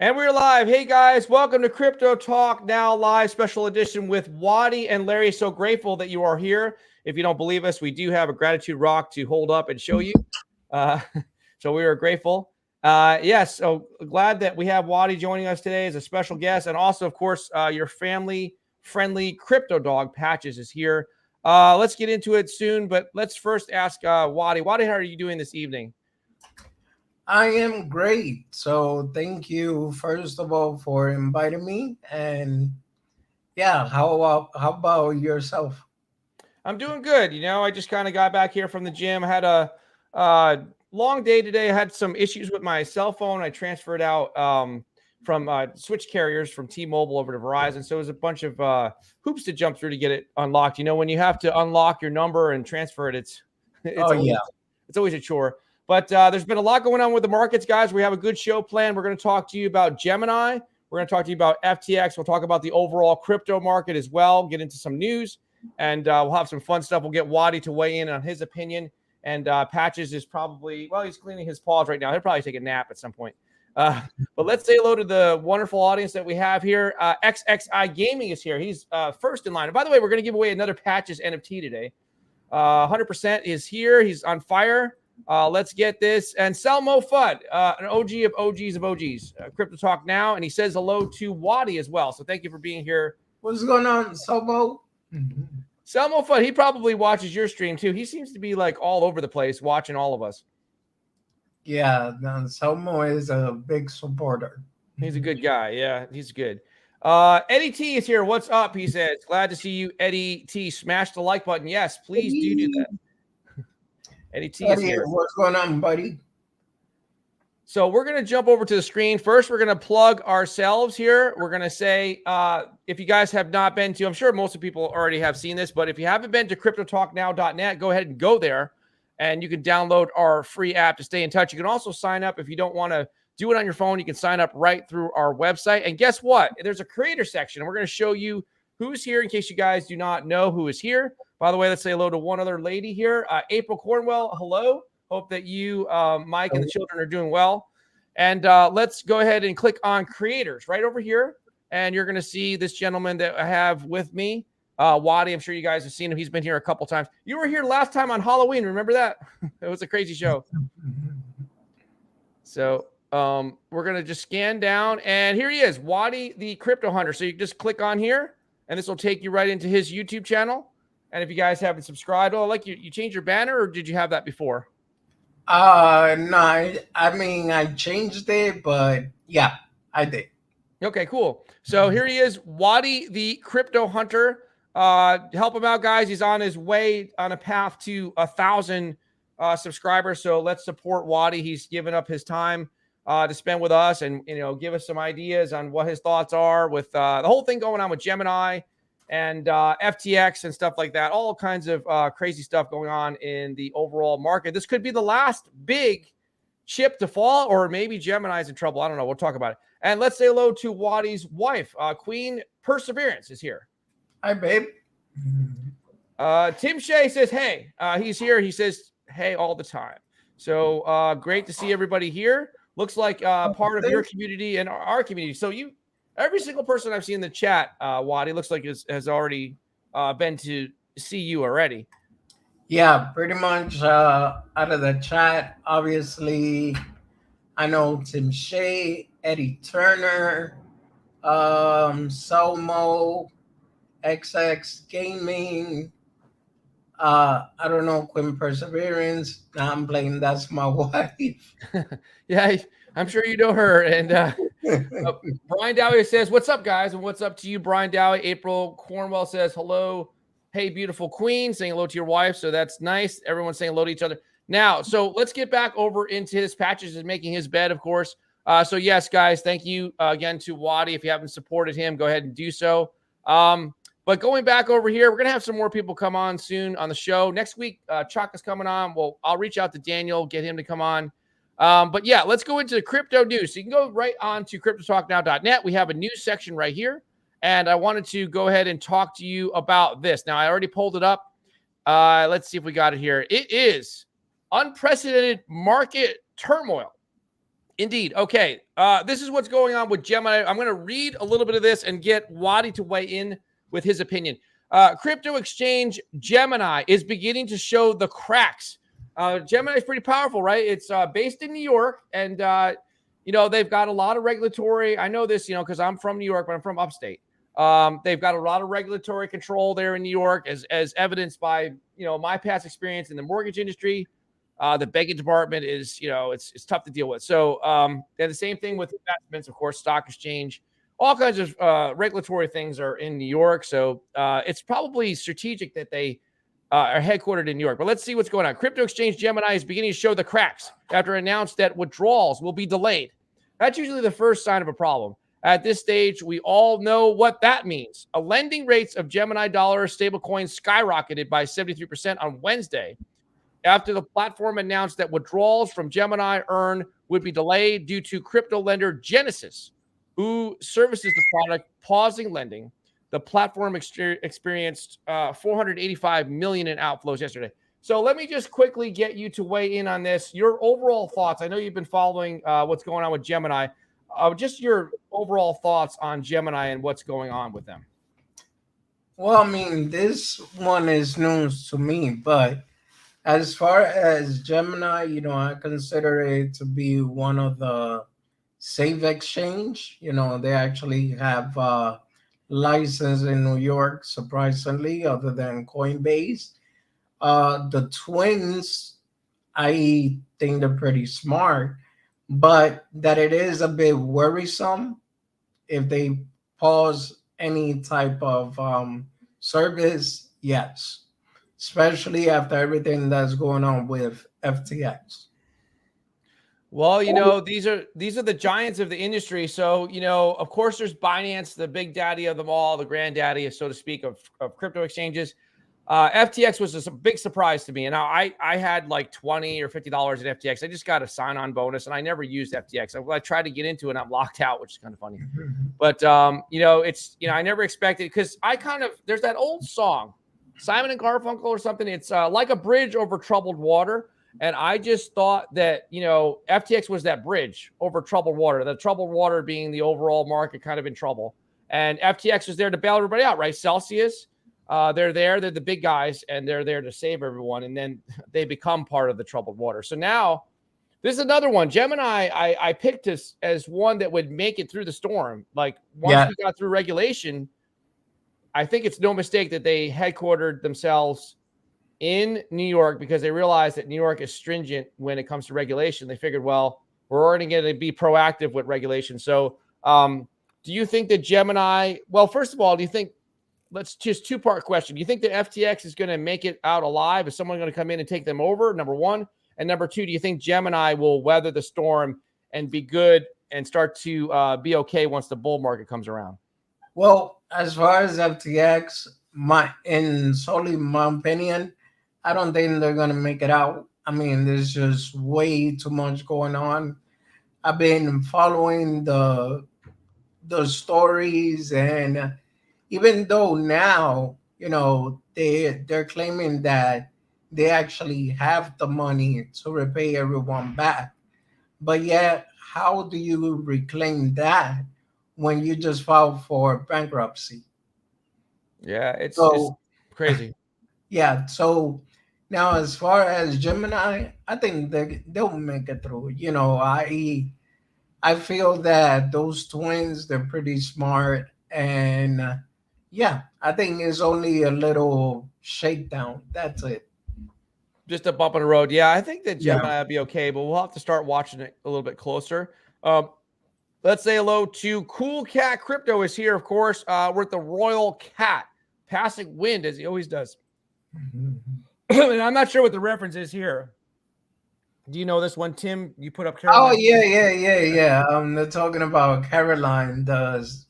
And we're live. Hey guys, welcome to Crypto Talk Now Live special edition with Waddy and Larry. So grateful that you are here. If you don't believe us, we do have a gratitude rock to hold up and show you. Uh, so we are grateful. Yes, so glad that we have Waddy joining us today as a special guest. And also, of course, your family-friendly crypto dog Patches is here. Let's get into it soon, but let's first ask Waddy. Waddy, how are you doing this evening? I am great. So thank you, first of all, for inviting me. And yeah, how about yourself? I'm doing good. I just kind of got back here from the gym. I had a long day today. I had some issues with my cell phone. I transferred out from switch carriers from T-Mobile over to Verizon. So it was a bunch of hoops to jump through to get it unlocked. When you have to unlock your number and transfer it, it's Oh yeah. it's always a chore. But there's been a lot going on with the markets, guys. We have a good show planned. We're going to talk to you about Gemini. We're going to talk to you about FTX. We'll talk about the overall crypto market as well, get into some news, and we'll have some fun stuff. We'll get Waddy to weigh in on his opinion. And Patches is probably, he's cleaning his paws right now. He'll probably take a nap at some point. But let's say hello to the wonderful audience that we have here. XXI Gaming is here. He's first in line. And by the way, we're going to give away another Patches NFT today. 100% is here. He's on fire. Let's get this. And Selmo Fudd, an OG of OGs of OGs, Crypto Talk Now. And he says hello to Waddy as well. So thank you for being here. What's going on, Sobo? Selmo Fudd, he probably watches your stream too. He seems to be like all over the place watching all of us. Yeah, Somo is a big supporter. He's a good guy. Yeah, he's good. Eddie T is here. What's up? He says, glad to see you, Eddie T. Smash the like button. Yes, please do that. Eddie T is here. What's going on, buddy? So we're going to jump over to the screen. First, we're going to plug ourselves here. We're going to say, if you guys have not been to, I'm sure most of people already have seen this, but if you haven't been to cryptotalknow.net, go ahead and go there, and you can download our free app to stay in touch. You can also sign up if you don't want to do it on your phone. You can sign up right through our website. And guess what? There's a creator section, and we're going to show you who's here in case you guys do not know who is here. By the way, let's say hello to one other lady here. April Cornwell, hello. Hope that you, Mike, and the children are doing well. And let's go ahead and click on creators right over here. And you're going to see this gentleman that I have with me, Waddy. I'm sure you guys have seen him. He's been here a couple times. You were here last time on Halloween. Remember that? It was a crazy show. So we're going to just scan down. And here he is, Waddy the Crypto Hunter. So you just click on here, and this will take you right into his YouTube channel. And if you guys haven't subscribed, you changed your banner, or did you have that before? No, I changed it, but yeah, I did. Okay, cool. So here he is, Waddy the Crypto Hunter. Help him out, guys. He's on his way on a path to 1,000 subscribers. So let's support Waddy. He's given up his time to spend with us, and give us some ideas on what his thoughts are with the whole thing going on with Gemini and FTX and stuff like that. All kinds of crazy stuff going on in the overall market. This could be the last big chip to fall, or maybe Gemini's in trouble. I don't know. We'll talk about it. And let's say hello to Waddy's wife, Queen Perseverance is here. Hi, babe. Tim Shea says, hey. He's here. He says, hey, all the time. So great to see everybody here. Looks like part of your community and our community. So every single person I've seen in the chat, Waddy, looks like has already been to see you already. Yeah, pretty much out of the chat. Obviously, I know Tim Shea, Eddie Turner, Selmo, XX Gaming. I don't know, Queen Perseverance. Now I'm playing That's My Wife. Yeah, I'm sure you know her. And Brian Dowie says, what's up, guys? And what's up to you, Brian Dowie? April Cornwell says, hello. Hey, beautiful queen, saying hello to your wife. So that's nice. Everyone's saying hello to each other. Now, so let's get back over into his Patches and making his bed, of course. So yes, guys, thank you again to Waddy. If you haven't supported him, go ahead and do so. But going back over here, we're going to have some more people come on soon on the show. Next week, Chuck is coming on. Well, I'll reach out to Daniel, get him to come on. But yeah, let's go into the crypto news. So you can go right on to cryptotalknow.net. We have a news section right here. And I wanted to go ahead and talk to you about this. Now, I already pulled it up. Let's see if we got it here. It is unprecedented market turmoil Indeed. Okay. This is what's going on with Gemini. I'm going to read a little bit of this and get Wadi to weigh in with his opinion. Crypto exchange Gemini is beginning to show the cracks. Gemini is pretty powerful, right? It's based in New York, and they've got a lot of regulatory. I know this, because I'm from New York, but I'm from upstate. They've got a lot of regulatory control there in New York, as evidenced by my past experience in the mortgage industry. The banking department is, it's tough to deal with. So, and the same thing with investments, of course, stock exchange, all kinds of regulatory things are in New York. So it's probably strategic that they are headquartered in New York. But let's see what's going on. Crypto exchange Gemini is beginning to show the cracks after it announced that withdrawals will be delayed. That's usually the first sign of a problem. At this stage, we all know what that means. A lending rates of Gemini dollar stablecoins skyrocketed by 73% on Wednesday, after the platform announced that withdrawals from Gemini Earn would be delayed due to crypto lender Genesis, who services the product, pausing lending. The platform experienced 485 million in outflows yesterday. So let me just quickly get you to weigh in on this. Your overall thoughts. I know you've been following what's going on with Gemini. Just your overall thoughts on Gemini and what's going on with them. Well, I mean, this one is news to me, but as far as Gemini, I consider it to be one of the safe exchange. They actually have license in New York, surprisingly, other than Coinbase. The twins, I think they're pretty smart, but that it is a bit worrisome if they pause any type of service. Yes, especially after everything that's going on with FTX. Well, these are the giants of the industry. So, of course, there's Binance, the big daddy of them all, the granddaddy, so to speak, of crypto exchanges. FTX was a big surprise to me. And I had like $20 or $50 in FTX. I just got a sign-on bonus, and I never used FTX. I tried to get into it, and I'm locked out, which is kind of funny. But it's I never expected, because there's that old song, Simon and Garfunkel or something. It's like a bridge over troubled water. And I just thought that, FTX was that bridge over troubled water, the troubled water being the overall market kind of in trouble. And FTX was there to bail everybody out, right? Celsius, they're the big guys, and they're there to save everyone. And then they become part of the troubled water. So now this is another one. Gemini, I picked as one that would make it through the storm. Like once we got through regulation, I think it's no mistake that they headquartered themselves in New York, because they realized that New York is stringent when it comes to regulation. They figured, well, we're already going to be proactive with regulation. So do you think that Gemini, well, first of all, do you think, let's just two-part question. Do you think that FTX is going to make it out alive? Is someone going to come in and take them over? Number one. And number two, do you think Gemini will weather the storm and be good and start to be okay once the bull market comes around? Well, as far as FTX, solely my opinion, I don't think they're going to make it out. I mean, there's just way too much going on. I've been following the stories, and even though now, they're claiming that they actually have the money to repay everyone back. But yet, how do you reclaim that when you just filed for bankruptcy? Yeah, it's crazy. Yeah, so now, as far as Gemini, I think they'll make it through. I feel that those twins, they're pretty smart, and I think it's only a little shakedown. That's it. Just a bump in the road. Yeah, I think that Gemini will be okay, but we'll have to start watching it a little bit closer. Let's say hello to Cool Cat Crypto is here, of course. We're at the Royal Cat, passing wind as he always does. And I'm not sure what the reference is here. Do you know this one, Tim? You put up Caroline? Oh, yeah. They're talking about Caroline,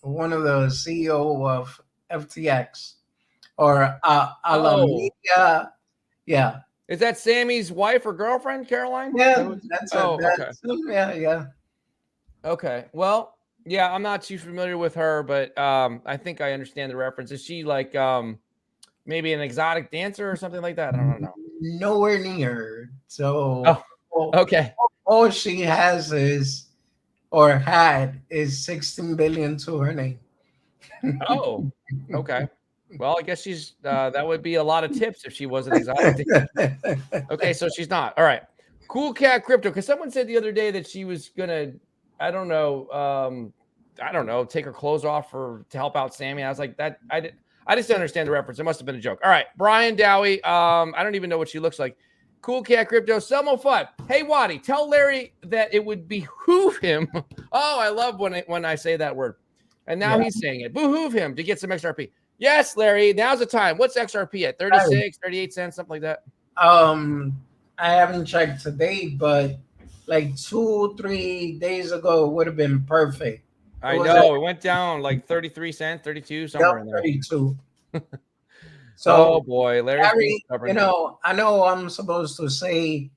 one of the CEO of FTX, or Alameda. Yeah. Is that Sammy's wife or girlfriend, Caroline? Yeah, okay. Yeah. Okay. Well, yeah, I'm not too familiar with her, but I think I understand the reference. Is she like maybe an exotic dancer or something like that? I don't know. Nowhere near. So, okay. All she has is or had is 16 billion to her name. Oh, okay. Well, I guess she's that would be a lot of tips if she was an exotic dancer. Okay, so she's not. All right. Cool Cat Crypto. Because someone said the other day that she was gonna, I don't know, take her clothes off to help out Sammy. I was like, I just didn't understand the reference. It must have been a joke. All right, Brian Dowie. I don't even know what she looks like. Cool Cat Crypto. Selmo Fudd. Hey Waddy, tell Larry that it would behoove him. Oh, I love when I say that word. And now he's saying it. Behoove him to get some XRP. Yes, Larry. Now's the time. What's XRP at? 36, 38 cents, something like that. I haven't checked today, but like 2-3 days ago, it would have been perfect. I know. It went down like 33 cents, 32, somewhere in there. 32. So, oh boy, Larry, I know I'm supposed to say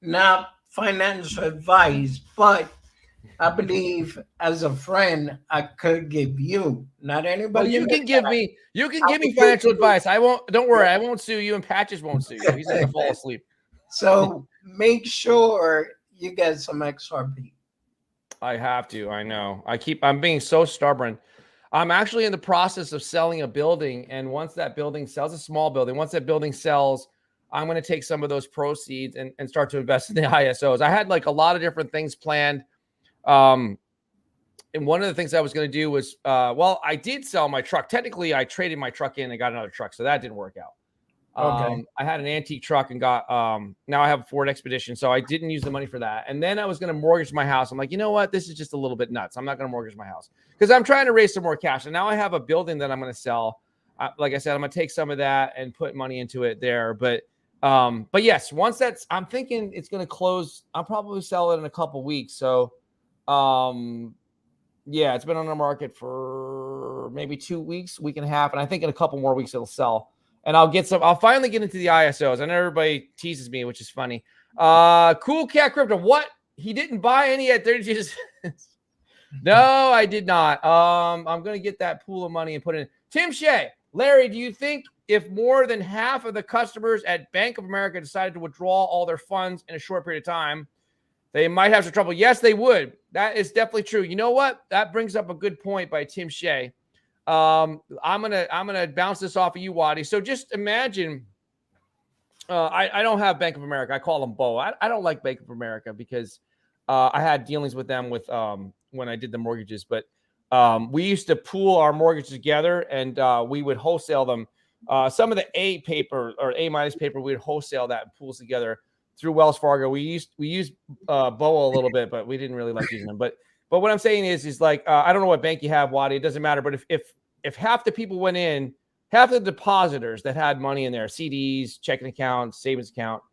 not financial advice, but I believe as a friend, I could give you, not anybody. Well, you can give me financial advice. I won't. Don't worry, I won't sue you, and Patches won't sue you. He's gonna fall asleep. So make sure you get some XRP. I have to. I know. I'm being so stubborn. I'm actually in the process of selling a building, and once that building sells, a small building, once that building sells, I'm going to take some of those proceeds and start to invest in the ISOs. I had like a lot of different things planned. And one of the things I was going to do was, I did sell my truck. Technically, I traded my truck in and got another truck, so that didn't work out. Okay. I had an antique truck and got, now I have a Ford Expedition, so I didn't use the money for that. And then I was going to mortgage my house. I'm like, you know what? This is just a little bit nuts. I'm not going to mortgage my house because I'm trying to raise some more cash. And now I have a building that I'm going to sell. Like I said, I'm going to take some of that and put money into it there. But yes, once I'm thinking it's going to close. I'll probably sell it in a couple weeks. So, yeah, it's been on the market for maybe 2 weeks, week and a half. And I think in a couple more weeks, it'll sell. And I'll finally get into the ISOs. I know everybody teases me, which is funny. Cool Cat Crypto. What? He didn't buy any at 32 cents. No, I did not. I'm going to get that pool of money and put it in. Tim Shea. Larry, do you think if more than half of the customers at Bank of America decided to withdraw all their funds in a short period of time, they might have some trouble? Yes, they would. That is definitely true. You know what? That brings up a good point by Tim Shea. I'm gonna bounce this off of you, Waddy. So just imagine, I don't have Bank of America. I call them Bo. I don't like Bank of America because I had dealings with them when I did the mortgages. But we used to pool our mortgages together, and we would wholesale them. Some of the A paper or A- paper, we would wholesale that and pools together through Wells Fargo. We used Bo a little bit, but we didn't really like using them. But what I'm saying is like, I don't know what bank you have, Waddy. It doesn't matter. But if half the people went in, half the depositors that had money in there, CDs, checking accounts, savings account,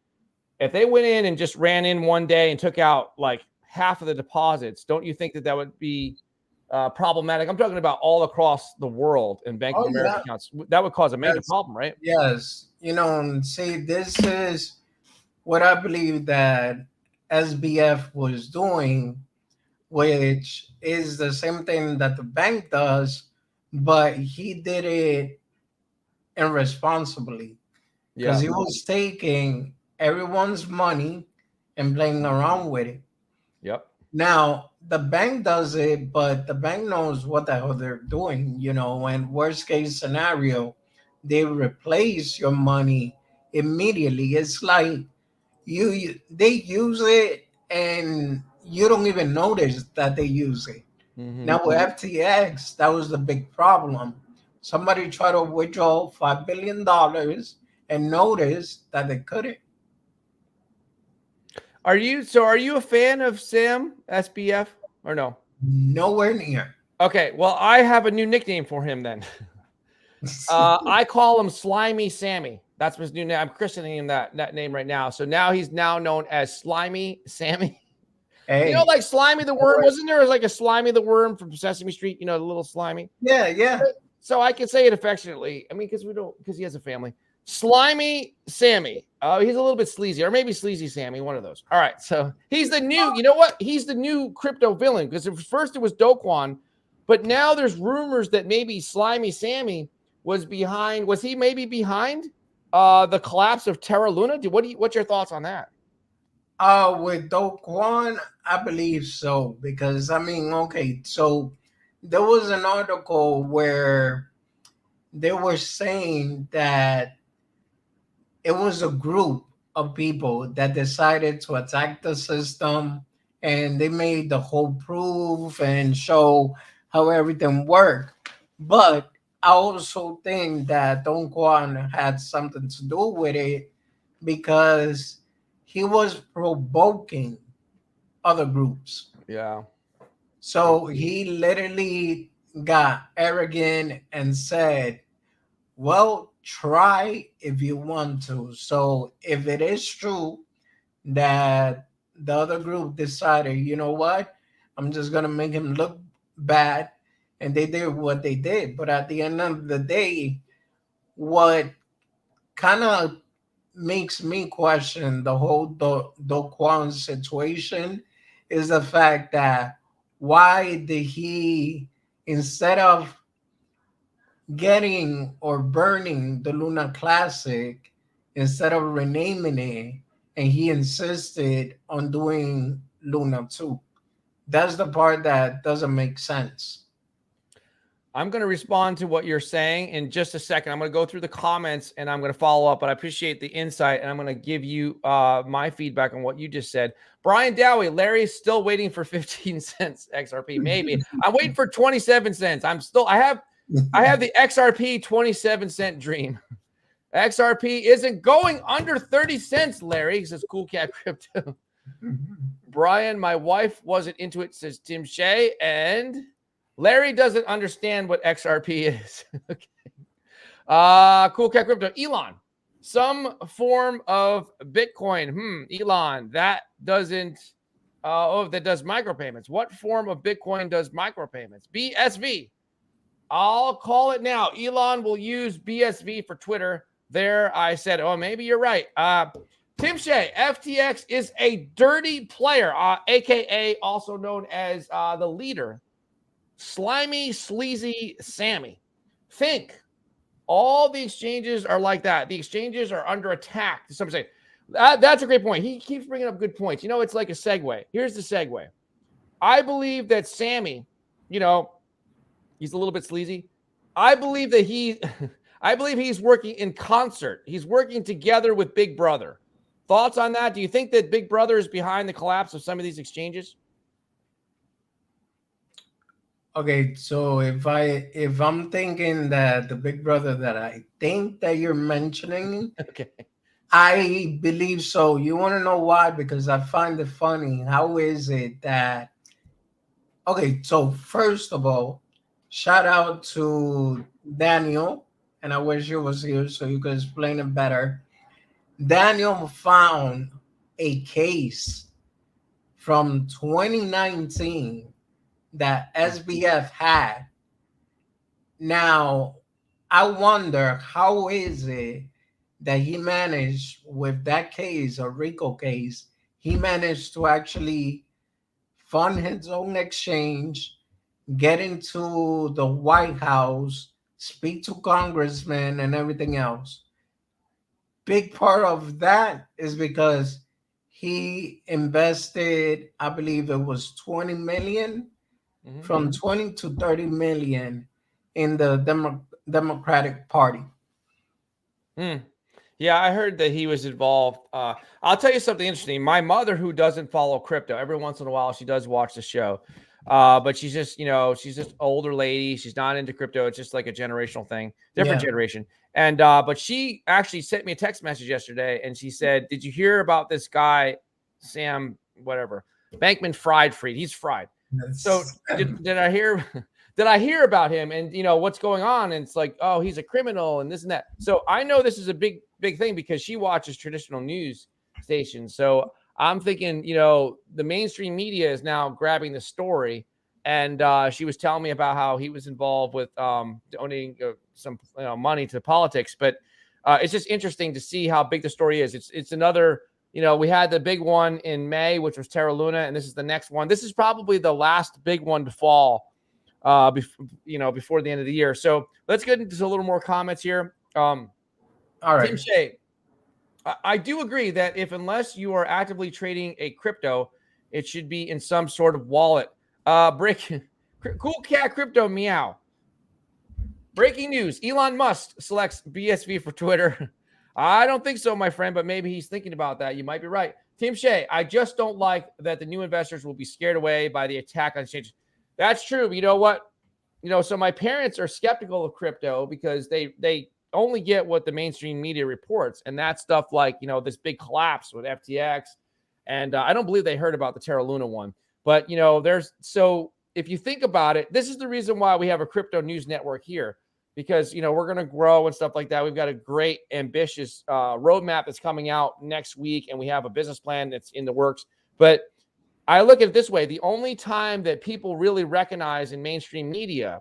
if they went in and just ran in one day and took out like half of the deposits, don't you think that would be problematic? I'm talking about all across the world in Bank of America accounts. That would cause a major problem, right? Yes. See, this is what I believe that SBF was doing, which is the same thing that the bank does, but he did it irresponsibly because he was taking everyone's money and playing around with it. Yep. Now, the bank does it, but the bank knows what the hell they're doing. And worst case scenario, they replace your money immediately. It's like they use it and you don't even notice that they use it. Mm-hmm. Now with FTX, that was the big problem. Somebody tried to withdraw $5 billion and noticed that they couldn't. Are you a fan of Sam SBF or no? Nowhere near. Okay, well, I have a new nickname for him then. I call him Slimy Sammy. That's his new name. I'm christening him that name right now. So now he's now known as Slimy Sammy. Hey. Like Slimy the Worm. Wasn't there like a Slimy the Worm from Sesame Street? The little Slimy. Yeah. So I can say it affectionately. I mean, because he has a family. Slimy Sammy. He's a little bit sleazy, or maybe Sleazy Sammy, one of those. All right, so he's the new. You know what? He's the new crypto villain because first it was Do Kwon, but now there's rumors that maybe Slimy Sammy was behind. Was he maybe behind the collapse of Terra Luna? What's your thoughts on that? With Do Kwon, I believe so, because I mean, okay, so there was an article where they were saying that it was a group of people that decided to attack the system, and they made the whole proof and show how everything worked. But I also think that Don Juan had something to do with it because he was provoking other groups. Yeah. So he literally got arrogant and said, well, try if you want to. So if it is true that the other group decided, you know what, I'm just gonna make him look bad, and they did what they did. But at the end of the day, what kind of makes me question the whole Do Kwon situation is the fact that why did he, instead of getting or burning the Luna Classic, instead of renaming it, and he insisted on doing Luna 2. That's the part that doesn't make sense. I'm going to respond to what you're saying in just a second. I'm going to go through the comments and I'm going to follow up, but I appreciate the insight and I'm going to give you my feedback on what you just said. Brian Dowie, Larry's still waiting for 15 cents XRP. Maybe I'm waiting for 27 cents. I have the XRP 27-cent dream. XRP isn't going under 30 cents, Larry. He says, Cool Cat Crypto. Brian, my wife wasn't into it, says Tim Shea. And Larry doesn't understand what XRP is. Okay. Cool Cat Crypto. Elon, some form of Bitcoin. Elon, that doesn't. That does micropayments. What form of Bitcoin does micropayments? BSV. I'll call it now. Elon will use BSV for Twitter. There, I said, oh, maybe you're right. Tim Shea, FTX is a dirty player, aka also known as the leader. Slimy, sleazy Sammy. Think all the exchanges are like that. The exchanges are under attack. Some say that's a great point. He keeps bringing up good points. It's like a segue. Here's the segue. I believe that Sammy, he's a little bit sleazy. I believe that he's working in concert. He's working together with Big Brother. Thoughts on that? Do you think that Big Brother is behind the collapse of some of these exchanges? Okay, so if I'm thinking that the Big Brother that I think that you're mentioning, Okay. I believe so. You want to know why? Because I find it funny. How is it that? Okay, so first of all, shout out to Daniel, and I wish you was here so you could explain it better. Daniel found a case from 2019 that SBF had. Now, I wonder how is it that he managed with that case, a RICO case, he managed to actually fund his own exchange, get into the White House, speak to congressmen and everything else. Big part of that is because he invested, I believe it was 20 million, from 20 to 30 million in the Democratic Party. Yeah, I heard that he was involved. I'll tell you something interesting. My mother, who doesn't follow crypto, every once in a while she does watch the show, but she's just, she's just older lady. She's not into crypto. It's just like a generational thing, different generation. And but she actually sent me a text message yesterday, and she said, "Did you hear about this guy, Sam, whatever, Bankman-Fried? He's fried." So did I hear? Did I hear about him and what's going on? And it's like, oh, he's a criminal and this and that. So I know this is a big thing because she watches traditional news stations. So I'm thinking, the mainstream media is now grabbing the story. And she was telling me about how he was involved with donating some money to politics. But it's just interesting to see how big the story is. It's another, we had the big one in May, which was Terra Luna, and this is the next one. This is probably the last big one to fall before the end of the year. So let's get into a little more comments here. All right. Tim Shea, I do agree that unless you are actively trading a crypto, it should be in some sort of wallet. Cool cat crypto meow. Breaking news: Elon Musk selects BSV for Twitter. I don't think so, my friend, but maybe he's thinking about that. You might be right. Tim Shea, I just don't like that the new investors will be scared away by the attack on exchanges. That's true. You know what? So my parents are skeptical of crypto because they only get what the mainstream media reports, and that stuff like this big collapse with FTX, and I don't believe they heard about the Terra Luna one. But if you think about it, this is the reason why we have a crypto news network here, because we're going to grow and stuff like that. We've got a great ambitious roadmap that's coming out next week, and we have a business plan that's in the works. But I look at it this way: the only time that people really recognize in mainstream media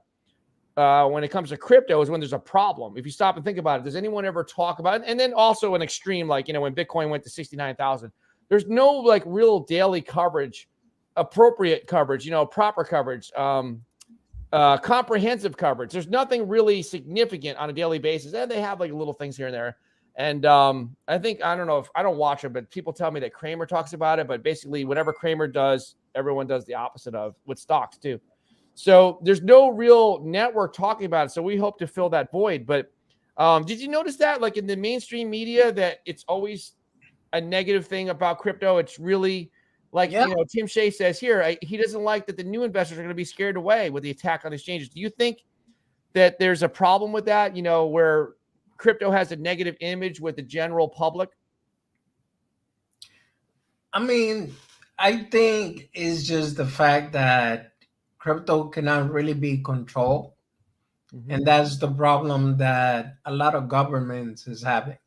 when it comes to crypto is when there's a problem. If you stop and think about it, does anyone ever talk about it? And then also an extreme, like when Bitcoin went to 69,000, there's no like real daily coverage, appropriate coverage, proper coverage, comprehensive coverage. There's nothing really significant on a daily basis, and they have like little things here and there. And I don't know if I don't watch it, but people tell me that Kramer talks about it. But basically, whatever Kramer does, everyone does the opposite of, with stocks too. So there's no real network talking about it. So we hope to fill that void. But did you notice that, like in the mainstream media, that it's always a negative thing about crypto? It's really like, Tim Shea says here, he doesn't like that the new investors are going to be scared away with the attack on exchanges. Do you think that there's a problem with that, where crypto has a negative image with the general public? I mean, I think it's just the fact that crypto cannot really be controlled. Mm-hmm. And that's the problem that a lot of governments is having.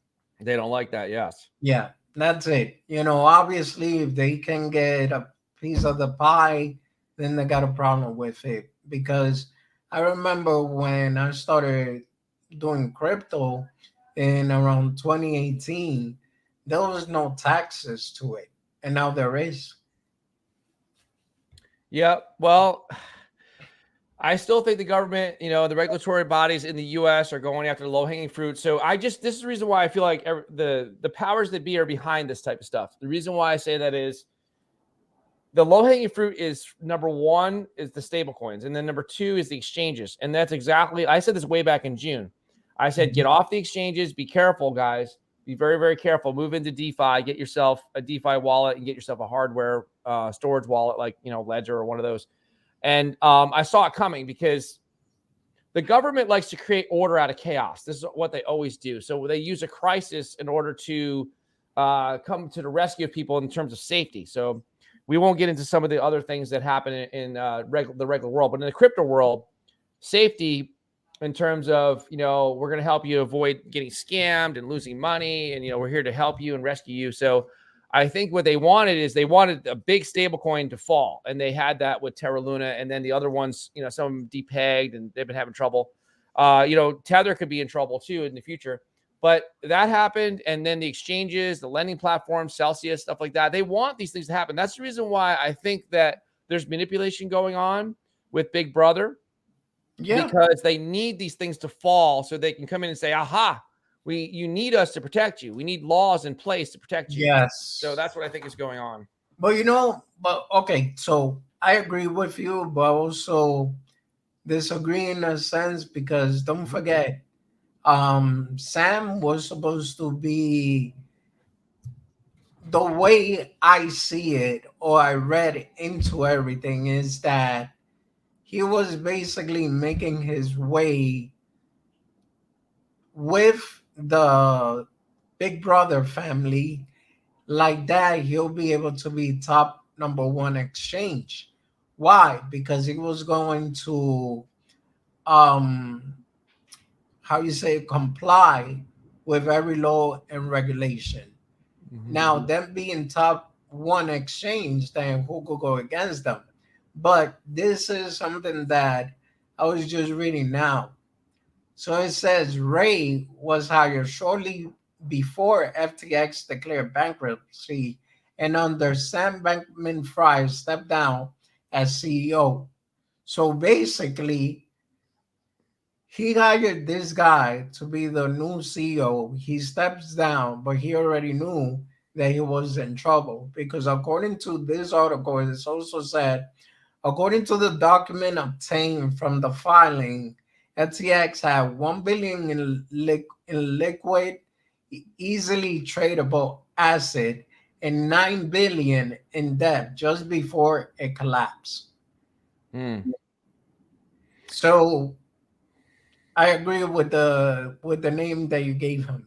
They don't like that, yes. Yeah, that's it. Obviously, if they can get a piece of the pie, then they got a problem with it. Because I remember when I started doing crypto in around 2018, there was no taxes to it. And now there is. Yeah, well, I still think the government, the regulatory bodies in the U.S. are going after the low-hanging fruit. So this is the reason why I feel like the powers that be are behind this type of stuff. The reason why I say that is the low-hanging fruit is, number one, is the stable coins. And then number two is the exchanges. And that's exactly, I said this way back in June. I said, get off the exchanges. Be careful, guys. Be very, very careful. Move into DeFi. Get yourself a DeFi wallet and get yourself a hardware storage wallet like, Ledger or one of those. And I saw it coming because the government likes to create order out of chaos. This is what they always do. So they use a crisis in order to come to the rescue of people in terms of safety. So we won't get into some of the other things that happen in the regular world. But in the crypto world, safety in terms of, we're going to help you avoid getting scammed and losing money. And, we're here to help you and rescue you. So I think what they wanted is they wanted a big stable coin to fall. And they had that with Terra Luna. And then the other ones, some of them depegged and they've been having trouble. Tether could be in trouble too in the future. But that happened. And then the exchanges, the lending platforms, Celsius, stuff like that, they want these things to happen. That's the reason why I think that there's manipulation going on with Big Brother. Yeah. Because they need these things to fall so they can come in and say, aha, you need us to protect you. We need laws in place to protect you. Yes. So that's what I think is going on. But okay, so I agree with you, but also disagree in a sense because don't forget, Sam was supposed to be, the way I see it or I read into everything is that he was basically making his way with the Big Brother family. Like that, he'll be able to be top number one exchange. Why? Because he was going to comply with every law and regulation. Mm-hmm. Now, them being top one exchange, then who could go against them? But this is something that I was just reading now. So it says Ray was hired shortly before FTX declared bankruptcy and under Sam Bankman-Fried stepped down as CEO. So basically, he hired this guy to be the new CEO. He steps down, but he already knew that he was in trouble because according to this article, it's also said, according to the document obtained from the filing, FTX had 1 billion in liquid, easily tradable asset and 9 billion in debt just before it collapsed. So I agree with the name that you gave him.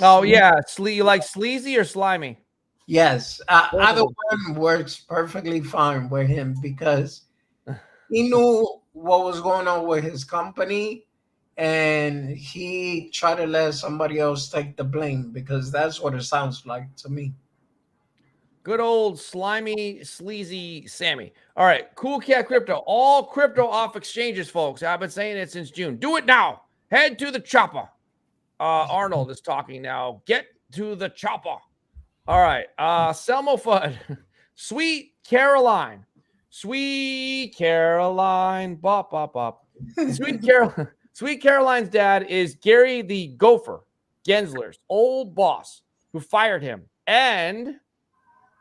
Oh yeah, you like sleazy or slimy? Yes, either one works perfectly fine with him because he knew what was going on with his company, and he tried to let somebody else take the blame because that's what it sounds like to me. Good old slimy, sleazy Sammy. All right, Cool Cat Crypto. All crypto off exchanges, folks. I've been saying it since June. Do it now. Head to the chopper. Arnold is talking now. Get to the chopper. All right. Selmo Fudd. Sweet Caroline. Sweet Caroline. Bop, bop, bop. Sweet Caroline's dad is Gary the Gopher, Gensler's old boss, who fired him. And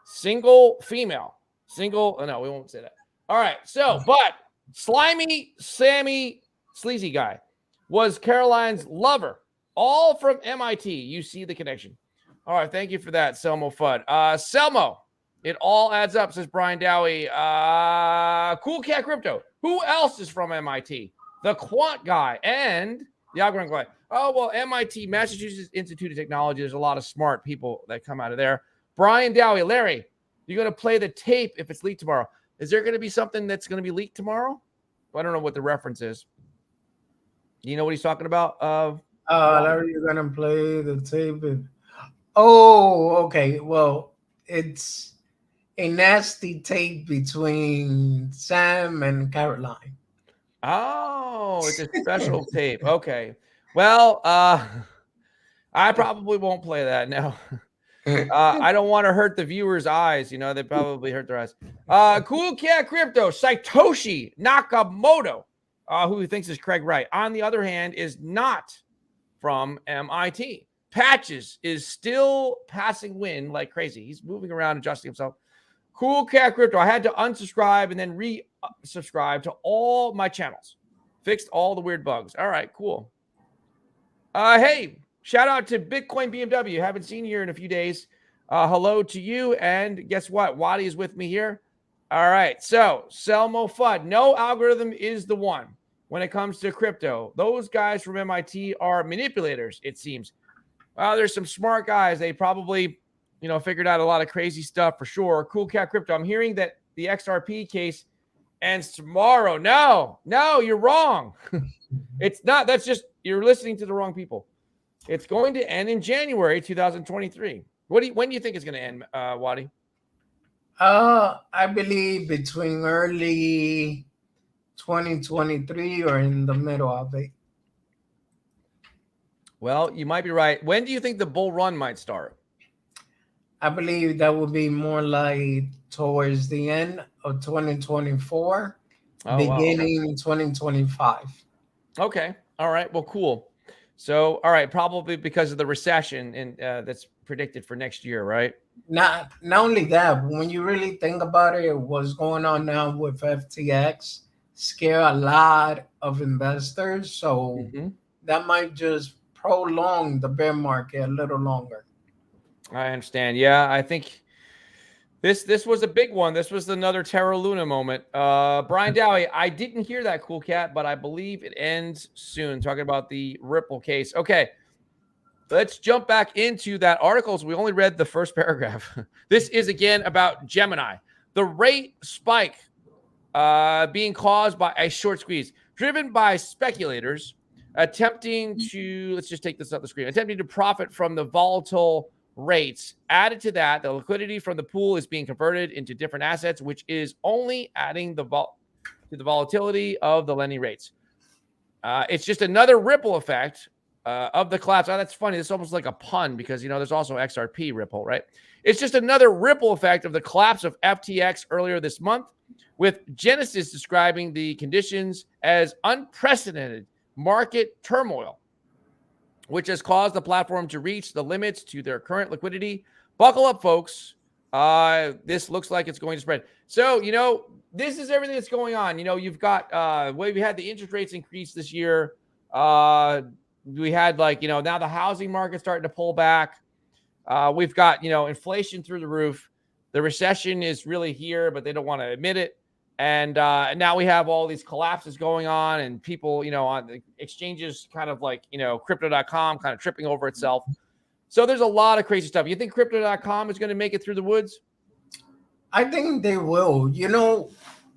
single female. No, we won't say that. All right. So, but slimy Sammy Sleazy guy was Caroline's lover, all from MIT. You see the connection. All right. Thank you for that, Selmo Fudd. Selmo, it all adds up, says Brian Dowie. Cool Cat Crypto. Who else is from MIT? The quant guy and the algorithm guy. Oh, well, MIT, Massachusetts Institute of Technology. There's a lot of smart people that come out of there. Brian Dowie, Larry, you're going to play the tape if it's leaked tomorrow. Is there going to be something that's going to be leaked tomorrow? Well, I don't know what the reference is. You know what he's talking about? Larry, you're gonna play the tape. Oh, okay. Well, it's a nasty tape between Sam and Caroline. Oh, it's a special tape. Okay. Well, I probably won't play that now. I don't want to hurt the viewers' eyes. You know, they probably hurt their eyes. Cool Cat Crypto, Satoshi Nakamoto, who thinks is Craig Wright, on the other hand, is not from MIT. Patches is still passing wind like crazy. He's moving around, adjusting himself. Cool Cat Crypto, I had to unsubscribe and then re-subscribe to all my channels. Fixed all the weird bugs. All right, cool. Hey, shout out to Bitcoin BMW. Haven't seen you here in a few days. Hello to you. And guess what? Wadi is with me here. All right. So, Selmo Fudd. No algorithm is the one when it comes to crypto. Those guys from MIT are manipulators, it seems. Well, there's some smart guys. They probably, figured out a lot of crazy stuff for sure. Cool Cat Crypto. I'm hearing that the XRP case ends tomorrow. No, you're wrong. It's not. That's just, you're listening to the wrong people. It's going to end in January 2023. When do you think it's going to end, Wadi? I believe between early 2023 or in the middle of it. Well, you might be right. When do you think the bull run might start? I believe that would be more like towards the end of 2024, beginning 2025. Okay. All right. Well, cool. So, all right, probably because of the recession and that's predicted for next year, right? Not only that, but when you really think about it, what's going on now with FTX scare a lot of investors. So that might just prolong the bear market a little longer. I understand. Yeah, I think this was a big one. This was another Terra Luna moment. Brian Dowie, I didn't hear that, Cool Cat, but I believe it ends soon. Talking about the Ripple case. Okay, let's jump back into that article. So we only read the first paragraph. This is again about Gemini. The rate spike being caused by a short squeeze, driven by speculators attempting to, let's just take this off the screen, attempting to profit from the volatile rates. Added to that, the liquidity from the pool is being converted into different assets, which is only adding to the volatility of the lending rates. It's just another ripple effect of the collapse. Oh, that's funny. It's almost like a pun because, there's also XRP Ripple, right? It's just another ripple effect of the collapse of FTX earlier this month, with Genesis describing the conditions as unprecedented market turmoil, which has caused the platform to reach the limits to their current liquidity. Buckle up, folks. This looks like it's going to spread. So, this is everything that's going on. You've got, we had the interest rates increase this year. We had now the housing market starting to pull back. We've got, inflation through the roof. The recession is really here, but they don't want to admit it. And now we have all these collapses going on, and people, on the exchanges kind of crypto.com kind of tripping over itself. So there's a lot of crazy stuff. You think crypto.com is going to make it through the woods? I think they will.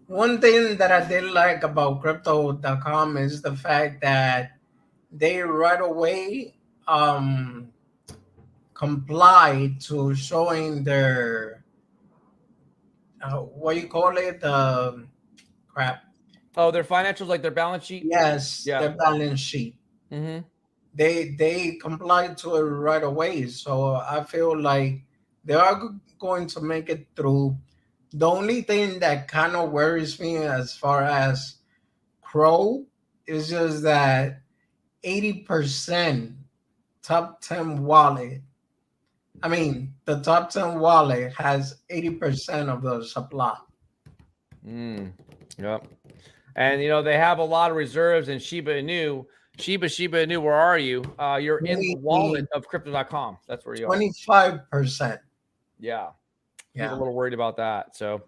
One thing that I did like about crypto.com is the fact that they right away comply to showing their what do you call it? Crap. Oh, their financials, like their balance sheet? Yes, Yeah. their balance sheet. Mm-hmm. They complied to it right away. So I feel like they are going to make it through. The only thing that kind of worries me as far as Crow is just that 80% top 10 wallet. I mean, the top 10 wallet has 80% of the supply. Yep. And, they have a lot of reserves in Shiba Inu. Shiba Inu, where are you? You're in the wallet of crypto.com. That's where you are. 25%. Yeah. Yeah. I'm a little worried about that. So,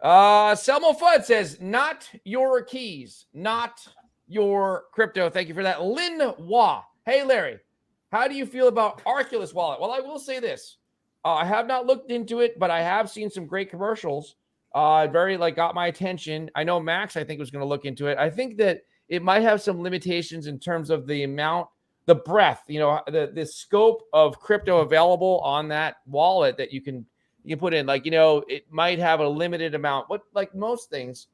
Selmo Fudd says, not your keys, not your crypto. Thank you for that. Lin Wah. Hey, Larry, how do you feel about Arculus wallet? Well, I will say this. I have not looked into it, but I have seen some great commercials. Very got my attention. I know Max, I think, was going to look into it. I think that it might have some limitations in terms of the amount, the breadth, the scope of crypto available on that wallet that you can put in. It might have a limited amount. Like most things,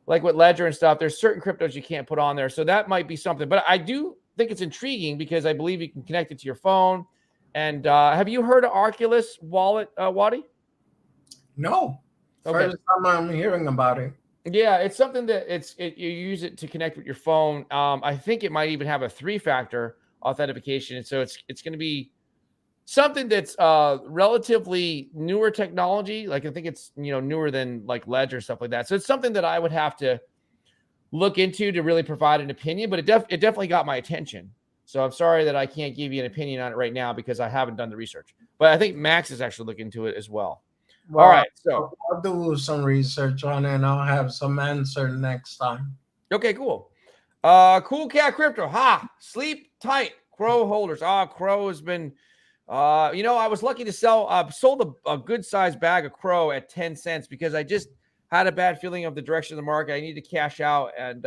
like with Ledger and stuff, there's certain cryptos you can't put on there. So that might be something. But I do think it's intriguing because I believe you can connect it to your phone. And have you heard of Arculus wallet, Wadi? No. Okay. First time I'm hearing about it. Yeah, it's something that you use it to connect with your phone. I think it might even have a 3-factor authentication, and so it's going to be something that's relatively newer technology. I think it's newer than Ledger, stuff like that. So it's something that I would have to look into to really provide an opinion. But it definitely got my attention. So I'm sorry that I can't give you an opinion on it right now because I haven't done the research. But I think Max is actually looking into it as well. Well, all right, so I'll do some research on it and I'll have some answer next time. Okay, cool. Cool Cat Crypto. Sleep tight, Crow holders. Crow has been, I was lucky to sold a good sized bag of Crow at 10 cents because I just had a bad feeling of the direction of the market. I need to cash out and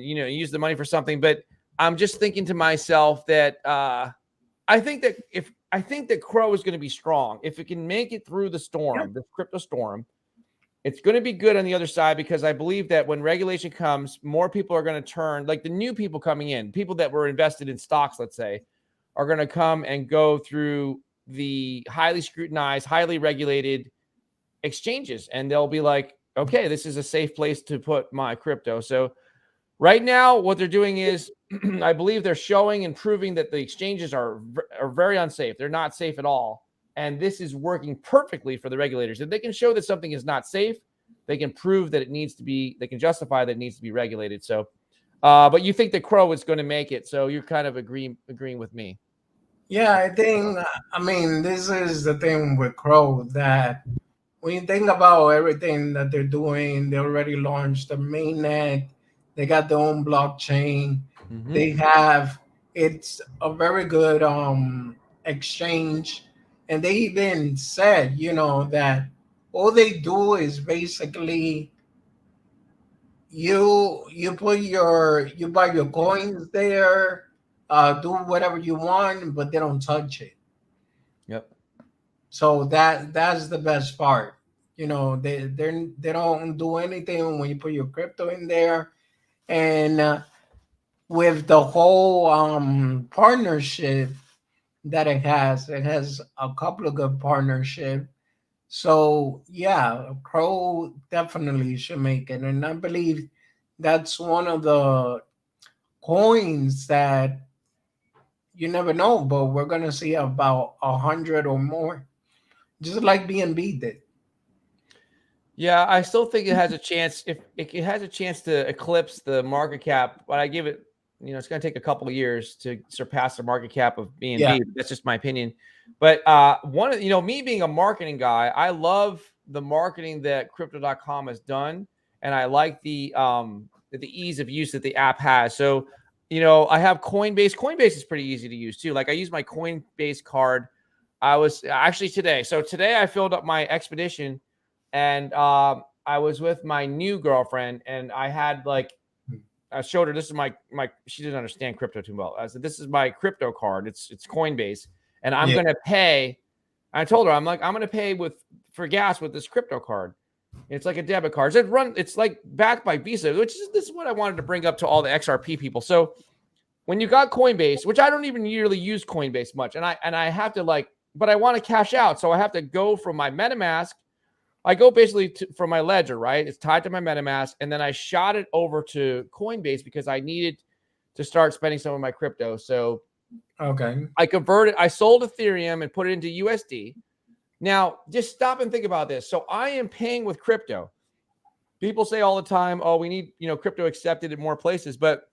use the money for something. But I'm just thinking to myself that I think that Crow is going to be strong if it can make it through the storm, the crypto storm. It's going to be good on the other side because I believe that when regulation comes, more people are going to turn, like the new people coming in, people that were invested in stocks, let's say, are going to come and go through the highly scrutinized, highly regulated exchanges. And they'll be like, okay, this is a safe place to put my crypto. So right now, what they're doing is, I believe they're showing and proving that the exchanges are very unsafe. They're not safe at all. And this is working perfectly for the regulators. If they can show that something is not safe, they can prove that it needs to be, they can justify that it needs to be regulated. So, but you think that Crow is going to make it. So you're kind of agreeing with me. Yeah, I mean, this is the thing with Crow that when you think about everything that they're doing, they already launched the mainnet, they got their own blockchain, they have, it's a very good exchange. And they even said, that all they do is basically you buy your coins there, do whatever you want, but they don't touch it. Yep. So that's the best part. They don't do anything when you put your crypto in there, and with the whole partnership that it has a couple of good partnerships. So yeah, Crow definitely should make it, and I believe that's one of the coins that you never know, but we're gonna see about 100 or more, just like BNB did. Yeah, I still think it has a chance. If it has a chance to eclipse the market cap, but I give it, it's going to take a couple of years to surpass the market cap of Yeah. BNB. That's just my opinion. But one of me being a marketing guy, I love the marketing that Crypto.com has done, and I like the ease of use that the app has. So, I have Coinbase. Coinbase is pretty easy to use too. Like I use my Coinbase card. I was actually today. So today I filled up my Expedition. And I was with my new girlfriend, and I had I showed her this is my she didn't understand crypto too well. I said, this is my crypto card. It's Coinbase, and I'm gonna pay. I told her I'm gonna pay for gas with this crypto card. It's like a debit card. It's like backed by Visa, this is what I wanted to bring up to all the XRP people. So when you got Coinbase, which I don't even really use Coinbase much, and I have to but I want to cash out, so I have to go from my MetaMask. I go basically from my ledger, right? It's tied to my MetaMask. And then I shot it over to Coinbase because I needed to start spending some of my crypto. So I sold Ethereum and put it into USD. Now, just stop and think about this. So I am paying with crypto. People say all the time, oh, we need, crypto accepted in more places. But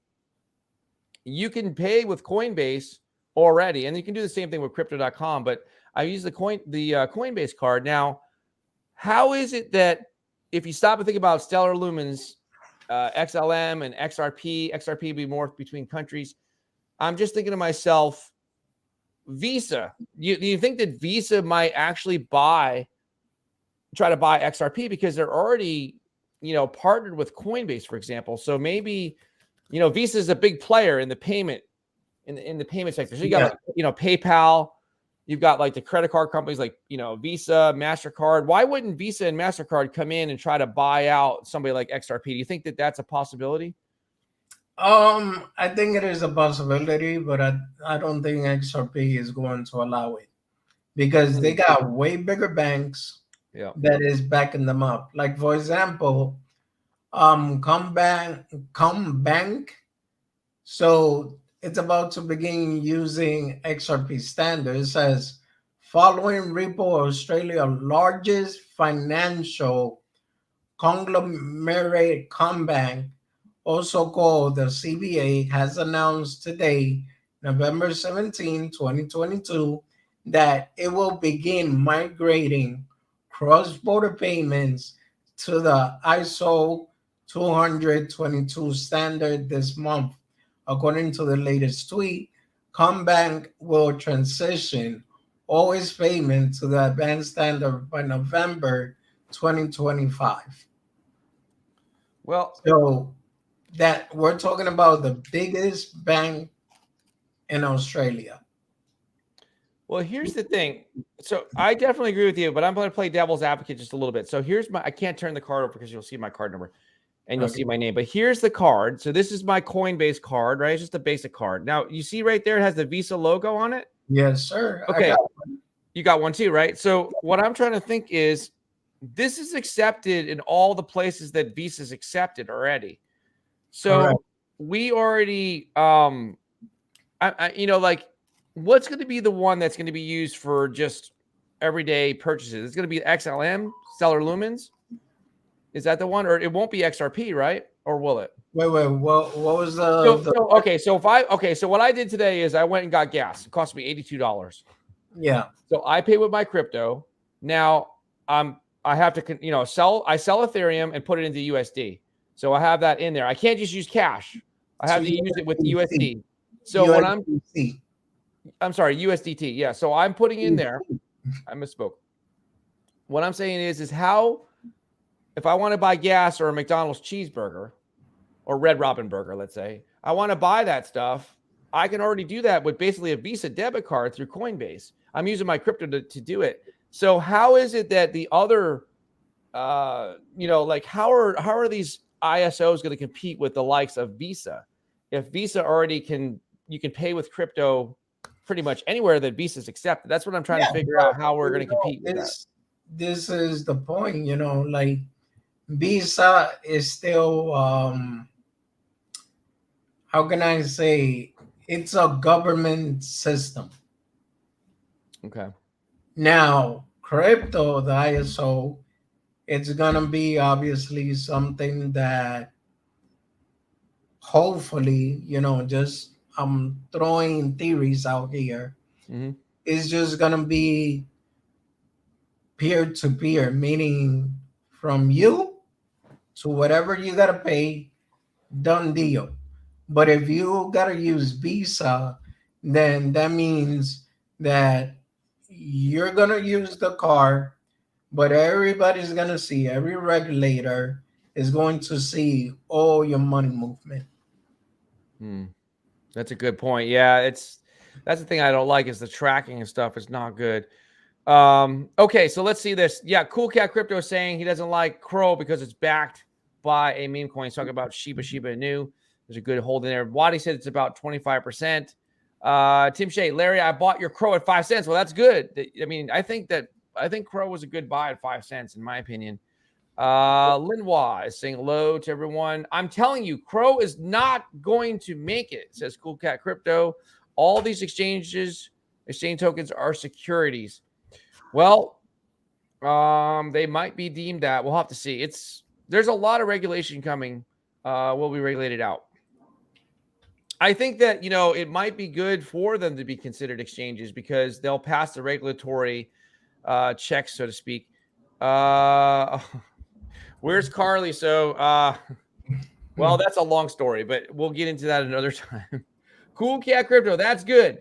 you can pay with Coinbase already. And you can do the same thing with Crypto.com. But I use the Coinbase card. Now, how is it that if you stop and think about Stellar Lumens, XLM and XRP be more between countries? I'm just thinking to myself, Visa. Do you think that Visa might actually try to buy XRP because they're already, partnered with Coinbase, for example? So maybe, Visa is a big player in the payment in the payment sector. So you got PayPal. You've got the credit card companies like, Visa, MasterCard. Why wouldn't Visa and MasterCard come in and try to buy out somebody like XRP? Do you think that that's a possibility? I think it is a possibility, but I don't think XRP is going to allow it because they got way bigger banks that is backing them up. Like, for example, Combank. So it's about to begin using XRP standard. It says, following Ripple, Australia's largest financial conglomerate, Combank, also called the CBA, has announced today, November 17, 2022, that it will begin migrating cross-border payments to the ISO 222 standard this month. According to the latest tweet, Combank will transition all its payment to the advanced standard by November 2025. Well, so that we're talking about the biggest bank in Australia. Well, here's the thing. So I definitely agree with you, but I'm going to play devil's advocate just a little bit. So I can't turn the card over because you'll see my card number and you'll see my name. But here's the card. So this is my Coinbase card, right? It's just a basic card. Now, you see right there, it has the Visa logo on it? Yes, sir. Okay. You got one too, right? So what I'm trying to think is this is accepted in all the places that Visa's accepted already. So we already, what's going to be the one that's going to be used for just everyday purchases? It's going to be XLM, Stellar Lumens. Is that the one? Or it won't be XRP, right? Or will it? Wait. What was So what I did today is I went and got gas. It cost me $82. Yeah. So I pay with my crypto. Now I have to, sell Ethereum and put it into USD. So I have that in there. I can't just use cash. I have to use it with USD. So what I'm sorry, USDT. Yeah. So I'm putting in there. I misspoke. What I'm saying is how, if I want to buy gas or a McDonald's cheeseburger or Red Robin burger, let's say, I want to buy that stuff, I can already do that with basically a Visa debit card through Coinbase. I'm using my crypto to do it. So how is it that the other, how are these ISOs going to compete with the likes of Visa? If Visa already you can pay with crypto pretty much anywhere that Visa's accepted. That's what I'm trying to figure out how we're going to compete with that. This is the point, Visa is still how can I say, it's a government system. Okay. Now, crypto, the ISO, it's gonna be obviously something that hopefully, just I'm throwing theories out here. Hmm. It's just gonna be peer to peer, meaning from you to whatever you gotta pay, done deal. But if you gotta use Visa, then that means that you're gonna use the card, but everybody's gonna see, every regulator is going to see all your money movement. Hmm. That's a good point. Yeah, that's the thing I don't like is the tracking and stuff is not good. Okay, so let's see this. Yeah, Cool Cat Crypto is saying he doesn't like Crow because it's backed by a meme coin. He's talking about Shiba Inu. There's a good hold in there. Wadi said it's about 25%. Tim Shea, Larry, I bought your Crow at 5 cents. Well, that's good. I mean, I think Crow was a good buy at 5 cents, in my opinion. Linois is saying hello to everyone. I'm telling you, Crow is not going to make it, says Cool Cat Crypto. All these exchange tokens are securities. Well, they might be deemed that. We'll have to see. There's a lot of regulation coming. Will be regulated out. I think that it might be good for them to be considered exchanges because they'll pass the regulatory checks, so to speak. Where's Carly? So, well, that's a long story, but we'll get into that another time. Cool Cat Crypto, that's good.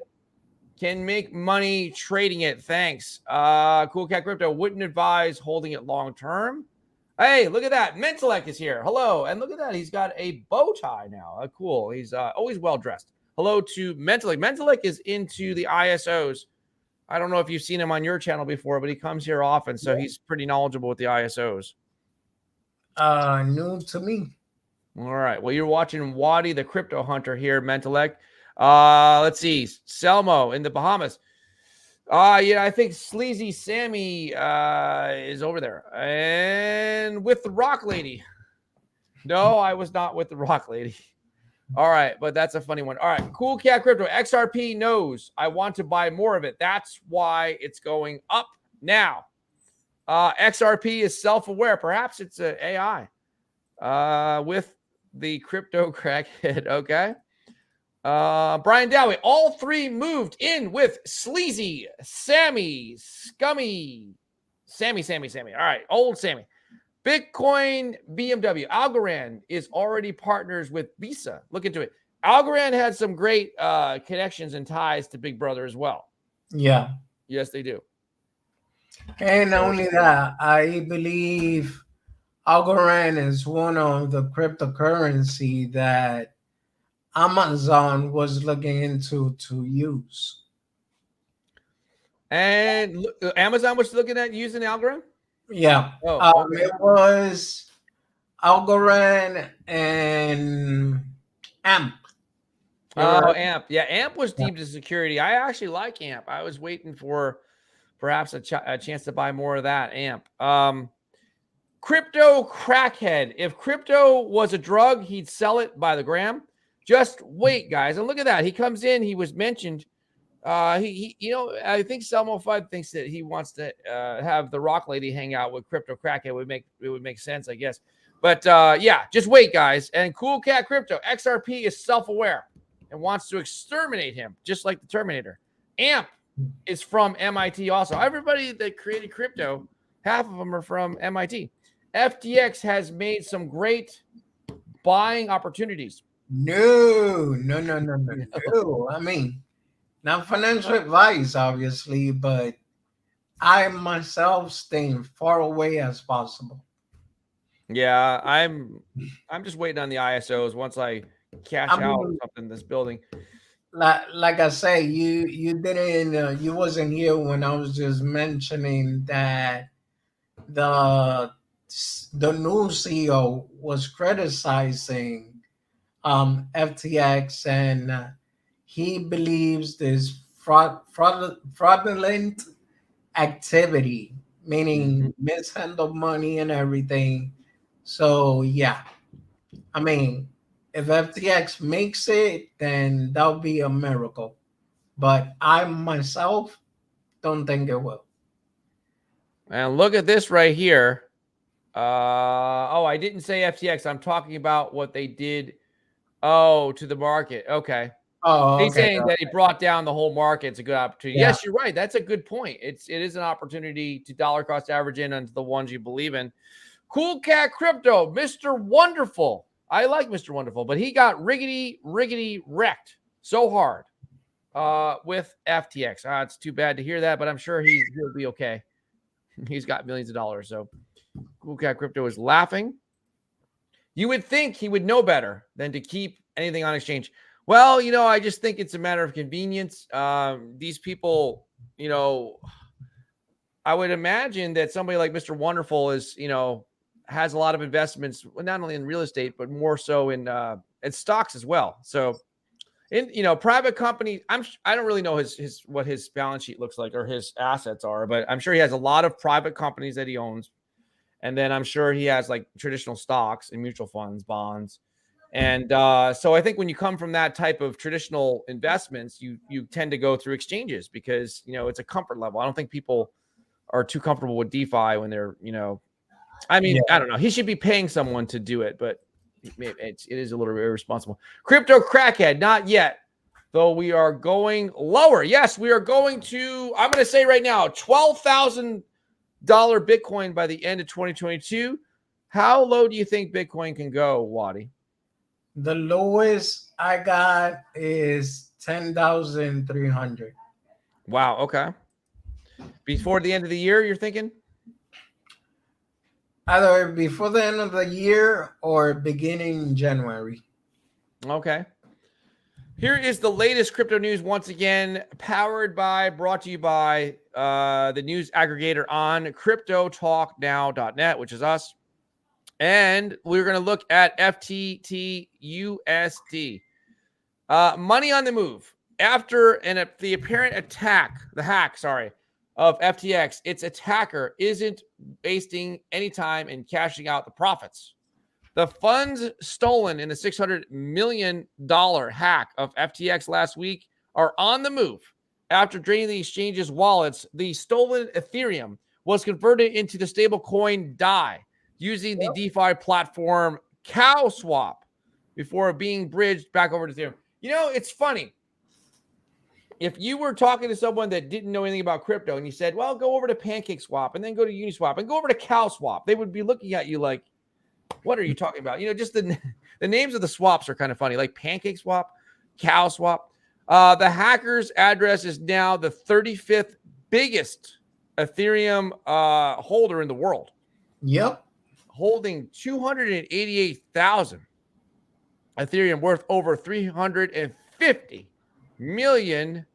Can make money trading it. Thanks. Cool Cat Crypto wouldn't advise holding it long term. Hey, look at that. Mentalek is here. Hello. And look at that. He's got a bow tie now. Cool. He's always well dressed. Hello to Mentalek. Mentalek is into the ISOs. I don't know if you've seen him on your channel before, but he comes here often. So he's pretty knowledgeable with the ISOs. New to me. All right. Well, you're watching Wadi, the crypto hunter here, Mentalek. Let's see. Selmo in the Bahamas. Yeah, I think Sleazy Sammy is over there. And with the Rock Lady. No, I was not with the Rock Lady. All right, but that's a funny one. All right, Cool Cat Crypto. XRP knows I want to buy more of it. That's why it's going up now. XRP is self-aware. Perhaps it's an AI with the crypto crackhead. Okay. Brian Dowie, all three moved in with Sleazy, Sammy, Scummy, Sammy. All right, old Sammy. Bitcoin, BMW, Algorand is already partners with Visa. Look into it. Algorand had some great connections and ties to Big Brother as well. Yeah. Yes, they do. And not only that, I believe Algorand is one of the cryptocurrency that Amazon was looking into to use. And Amazon was looking at using Algorand? Yeah. Oh, okay. It was Algorand and AMP. Oh, AMP. Yeah, AMP was deemed as security. I actually like AMP. I was waiting for perhaps a chance to buy more of that AMP. Crypto crackhead. If crypto was a drug, he'd sell it by the gram. Just wait, guys. And look at that. He comes in. He was mentioned. I think Selmo Fudd thinks that he wants to have the Rock Lady hang out with Crypto Crackhead. It would make sense, I guess. But yeah, just wait, guys. And Cool Cat Crypto, XRP is self-aware and wants to exterminate him, just like the Terminator. AMP is from MIT also. Everybody that created crypto, half of them are from MIT. FTX has made some great buying opportunities. No. I mean, not financial advice, obviously, but I myself staying far away as possible. Yeah, I'm just waiting on the ISOs once I cash out something in this building. Like I say, you didn't you wasn't here when I was just mentioning that the new CEO was criticizing FTX, and he believes this fraudulent activity, meaning mishandled money and everything. So yeah, I mean, if FTX makes it, then that'll be a miracle. But I myself don't think it will. And look at this right here. Oh, I didn't say FTX. I'm talking about what they did. Oh, to the market. Okay. Oh, He's okay. saying that it brought down the whole market. It's a good opportunity. Yeah. Yes, you're right. That's a good point. It is an opportunity to dollar cost average in onto the ones you believe in. Cool Cat Crypto, Mr. Wonderful. I like Mr. Wonderful, but he got riggedy wrecked so hard with FTX. It's too bad to hear that, but I'm sure he'll be okay. He's got millions of dollars. So Cool Cat Crypto is laughing. You would think he would know better than to keep anything on exchange. Well, I just think it's a matter of convenience. These people, I would imagine that somebody like Mr. Wonderful is, has a lot of investments, not only in real estate, but more so in stocks as well. So in, private companies, I don't really know what his balance sheet looks like or his assets are, but I'm sure he has a lot of private companies that he owns. And then I'm sure he has like traditional stocks and mutual funds, bonds. And so I think when you come from that type of traditional investments, you tend to go through exchanges because, it's a comfort level. I don't think people are too comfortable with DeFi when they're, I don't know. He should be paying someone to do it, but it is a little bit irresponsible. Crypto crackhead, not yet, though we are going lower. Yes, we are going to, I'm going to say right now, $12,000 Bitcoin by the end of 2022. How low do you think Bitcoin can go, Waddy? The lowest I got is 10,300. Wow. Okay. Before the end of the year, you're thinking? Either before the end of the year or beginning January. Okay. Here is the latest crypto news once again, brought to you by the news aggregator on CryptoTalkNow.net, which is us. And we're going to look at FTTUSD. Money on the move. After the apparent hack of FTX, its attacker isn't wasting any time in cashing out the profits. The funds stolen in the $600 million hack of FTX last week are on the move. After draining the exchange's wallets, the stolen Ethereum was converted into the stablecoin DAI using the DeFi platform CowSwap before being bridged back over to Ethereum. It's funny. If you were talking to someone that didn't know anything about crypto and you said, well, go over to PancakeSwap and then go to Uniswap and go over to CowSwap, they would be looking at you like, what are you talking about? Just the names of the swaps are kind of funny, like PancakeSwap, CowSwap. The hacker's address is now the 35th biggest Ethereum holder in the world. Yep. Holding 288,000 Ethereum worth over $350 million.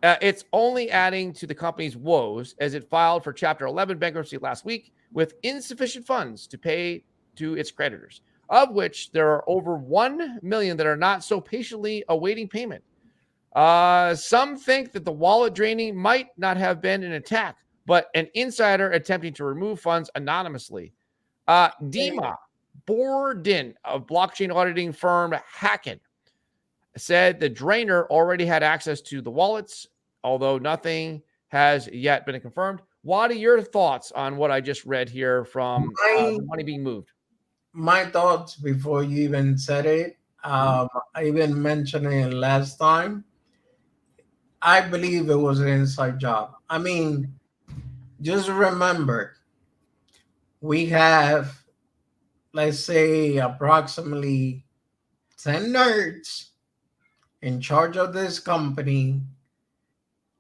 It's only adding to the company's woes as it filed for Chapter 11 bankruptcy last week with insufficient funds to pay to its creditors, of which there are over 1 million that are not so patiently awaiting payment. Some think that the wallet draining might not have been an attack, but an insider attempting to remove funds anonymously. Dima Borden of blockchain auditing firm Hacken said the drainer already had access to the wallets, although nothing has yet been confirmed. What are your thoughts on what I just read here from the money being moved? My thoughts before you even said it, I even mentioned it last time. I believe it was an inside job. I mean, just remember, we have, let's say, approximately 10 nerds in charge of this company,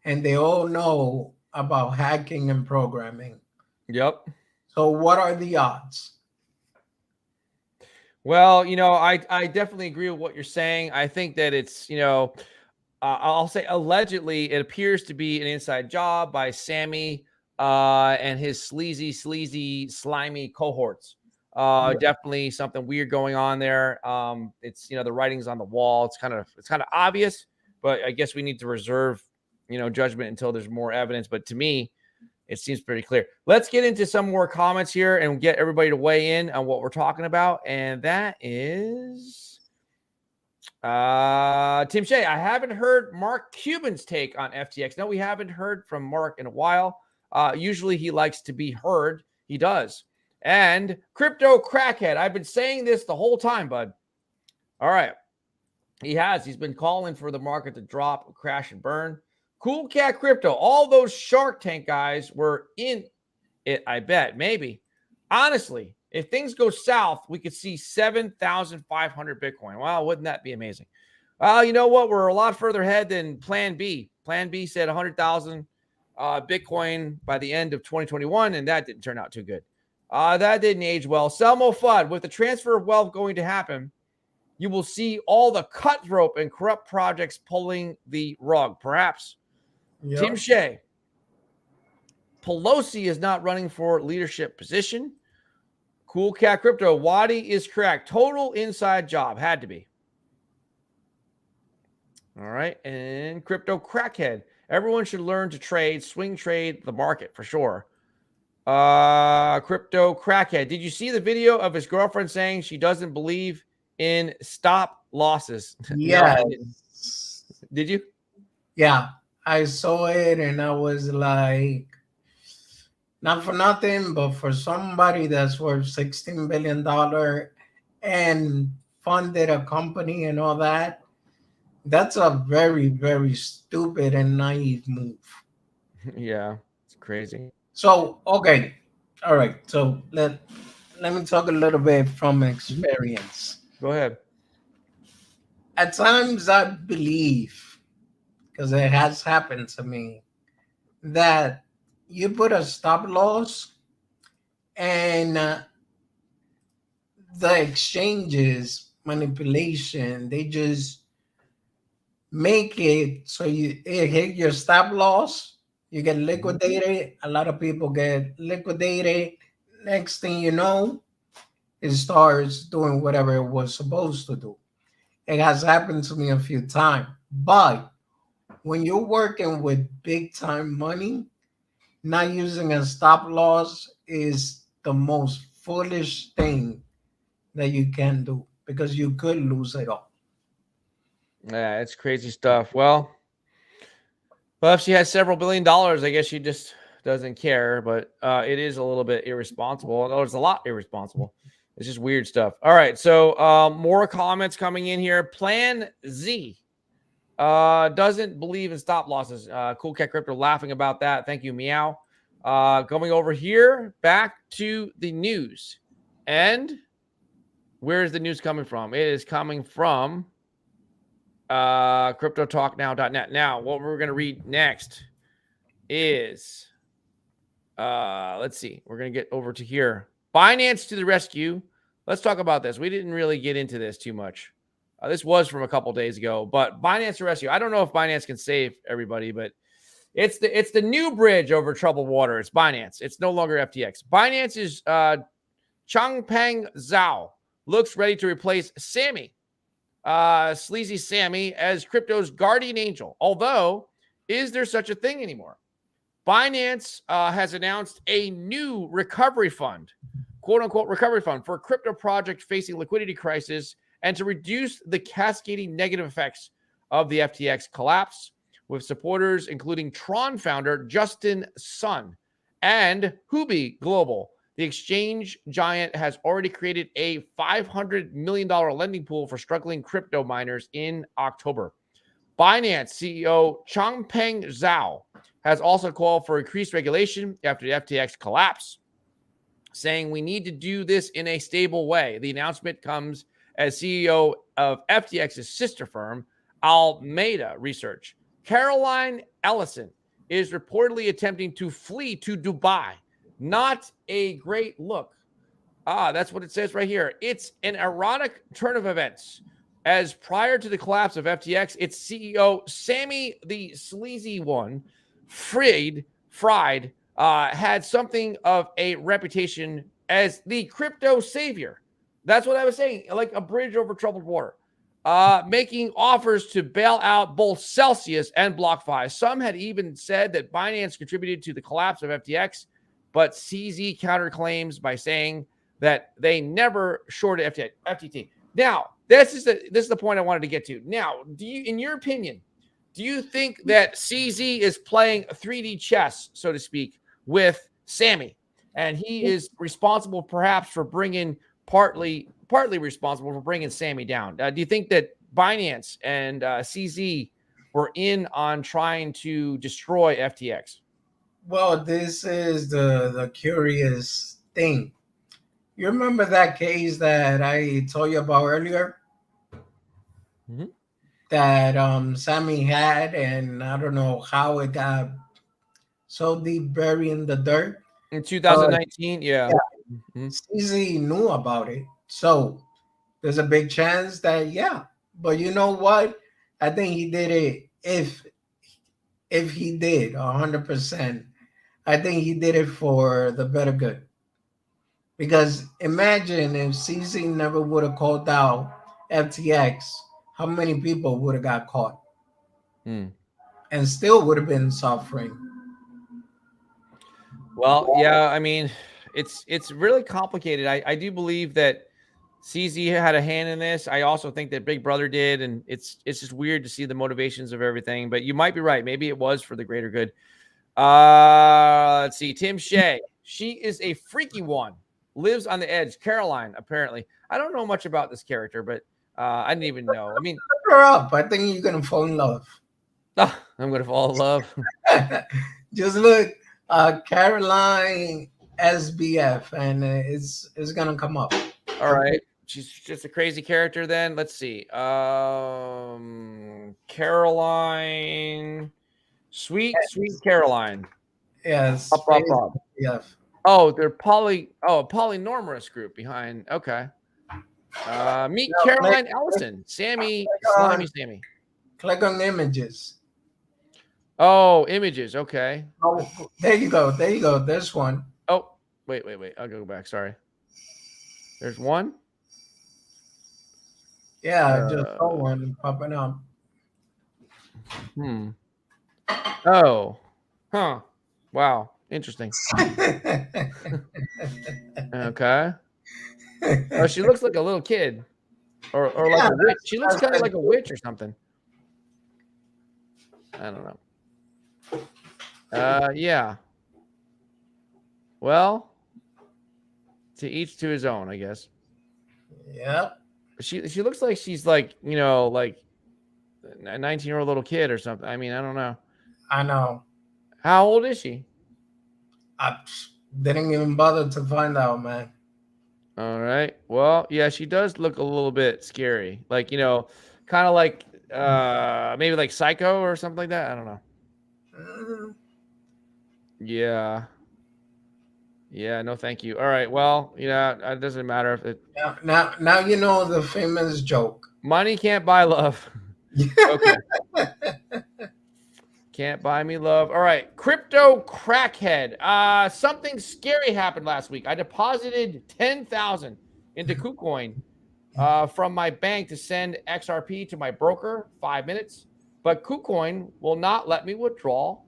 and they all know about hacking and programming. Yep. So what are the odds? Well, I definitely agree with what you're saying. I think that it's, I'll say allegedly it appears to be an inside job by Sammy and his sleazy, slimy cohorts. Definitely something weird going on there. It's, the writing's on the wall. It's kind of obvious, but I guess we need to reserve, judgment until there's more evidence. But to me, It seems pretty clear. Let's get into some more comments here and get everybody to weigh in on what we're talking about. And that is Tim Shea. I haven't heard Mark Cuban's take on FTX. No, we haven't heard from Mark in a while. Usually he likes to be heard. He does. And Crypto Crackhead. I've been saying this the whole time, bud. All right. He has. He's been calling for the market to drop, crash, and burn. Cool Cat Crypto. All those Shark Tank guys were in it, I bet. Maybe. Honestly, if things go south, we could see 7,500 Bitcoin. Wow, wouldn't that be amazing? Well, you know what? We're a lot further ahead than Plan B. Plan B said 100,000 Bitcoin by the end of 2021, and that didn't turn out too good. That didn't age well. Selmo Fudd, with the transfer of wealth going to happen, you will see all the cutthroat and corrupt projects pulling the rug. Perhaps. Yep. Tim Shea. Pelosi is not running for leadership position. Cool Cat Crypto. Wadi is correct. Total inside job. Had to be. All right. And Crypto Crackhead. Everyone should learn to trade, swing trade the market for sure. Crypto Crackhead. Did you see the video of his girlfriend saying she doesn't believe in stop losses? Yeah. No, did you? Yeah. I saw it and I was like, not for nothing, but for somebody that's worth $16 billion and funded a company and all that, that's a very, very stupid and naive move. Yeah, it's crazy. So, okay. All right. So let me talk a little bit from experience. Go ahead. At times I believe, because it has happened to me, that you put a stop loss and the exchanges manipulation, they just make it so it hit your stop loss, you get liquidated. A lot of people get liquidated. Next thing you know, it starts doing whatever it was supposed to do. It has happened to me a few times, but when you're working with big time money, not using a stop loss is the most foolish thing that you can do, because you could lose it all. Yeah, it's crazy stuff. Well, if she has several $1 billion, I guess she just doesn't care, but it is a little bit irresponsible. Oh, it's a lot irresponsible. It's just weird stuff. All right, so more comments coming in here. Plan Z doesn't believe in stop losses. Cool Cat Crypto laughing about that. Thank you, Meow. Going over here, back to the news. And where is the news coming from? It is coming from cryptotalknow.net. Now, what we're going to read next is, let's see. We're going to get over to here. Binance to the rescue. Let's talk about this. We didn't really get into this too much. This was from a couple days ago, but Binance to rescue. I don't know if Binance can save everybody, but it's the new bridge over troubled water. It's Binance. It's no longer FTX. Binance is Changpeng Zhao looks ready to replace Sammy, Sleazy Sammy, as crypto's guardian angel. Although, is there such a thing anymore? Binance has announced a new recovery fund, quote unquote recovery fund, for a crypto project facing liquidity crisis and to reduce the cascading negative effects of the FTX collapse, with supporters including Tron founder Justin Sun and Huobi Global. The exchange giant has already created a $500 million lending pool for struggling crypto miners in October. Binance CEO Changpeng Zhao has also called for increased regulation after the FTX collapse, saying we need to do this in a stable way. The announcement comes as CEO of FTX's sister firm, Alameda Research, Caroline Ellison, is reportedly attempting to flee to Dubai. Not a great look. That's what it says right here. It's an ironic turn of events, as prior to the collapse of FTX, its CEO, Sammy the Sleazy One, Fried, had something of a reputation as the crypto savior. That's what I was saying, like a bridge over troubled water. making offers to bail out both Celsius and BlockFi. Some had even said that Binance contributed to the collapse of FTX, but CZ counterclaims by saying that they never shorted FTT. Now, this is the point I wanted to get to. Now, in your opinion, do you think that CZ is playing 3D chess, so to speak, with Sammy, and he is responsible perhaps for bringing partly responsible for bringing Sammy down? Do you think that Binance and CZ were in on trying to destroy FTX? Well, this is the curious thing. You remember that case that I told you about earlier? Mm-hmm. That Sammy had, and I don't know how it got so deep buried in the dirt. In 2019, yeah. Mm-hmm. CZ knew about it. So there's a big chance that, yeah. But you know what? I think he did it. If he did 100%, I think he did it for the better good. Because imagine if CZ never would have called out FTX, how many people would have got caught and still would have been suffering? Well, yeah, I mean, it's really complicated. I do believe that CZ had a hand in this. I also think that Big Brother did, and it's just weird to see the motivations of everything. But you might be right. Maybe it was for the greater good. Let's see. Tim Shea. She is a freaky one. Lives on the edge. Caroline, apparently. I don't know much about this character, but I didn't even know. I mean, look her up. I think you're gonna fall in love. I'm gonna fall in love. Just look, Caroline SBF, and it's gonna come up. All right. She's just a crazy character then. Let's see. Caroline. Sweet Caroline. Yes. Up. Yes. Oh, they're polynormous group behind. Okay. Meet Caroline Ellison. Slimy Sammy. Click on images. Oh, images. Okay. Oh, there you go. There's one. Oh, wait. I'll go back. Sorry. There's one. Yeah, just saw one popping up. Oh. Huh. Wow. Interesting. Okay. Oh, she looks like a little kid. Or like a witch. She looks kind of like a witch or something. I don't know. Yeah. Well, to each to his own, I guess. Yeah. She looks like she's like, like a 19-year-old little kid or something. I mean, I don't know. I know. How old is she? I didn't even bother to find out, man. All right. Well, yeah, she does look a little bit scary. Like, kind of like maybe like Psycho or something like that. I don't know. Yeah. Yeah, no, thank you. All right. Well, it doesn't matter if it. Now you know the famous joke. Money can't buy love. Okay. Can't buy me love. All right. Crypto crackhead. Something scary happened last week. I deposited 10,000 into KuCoin from my bank to send XRP to my broker, 5 minutes. But KuCoin will not let me withdraw.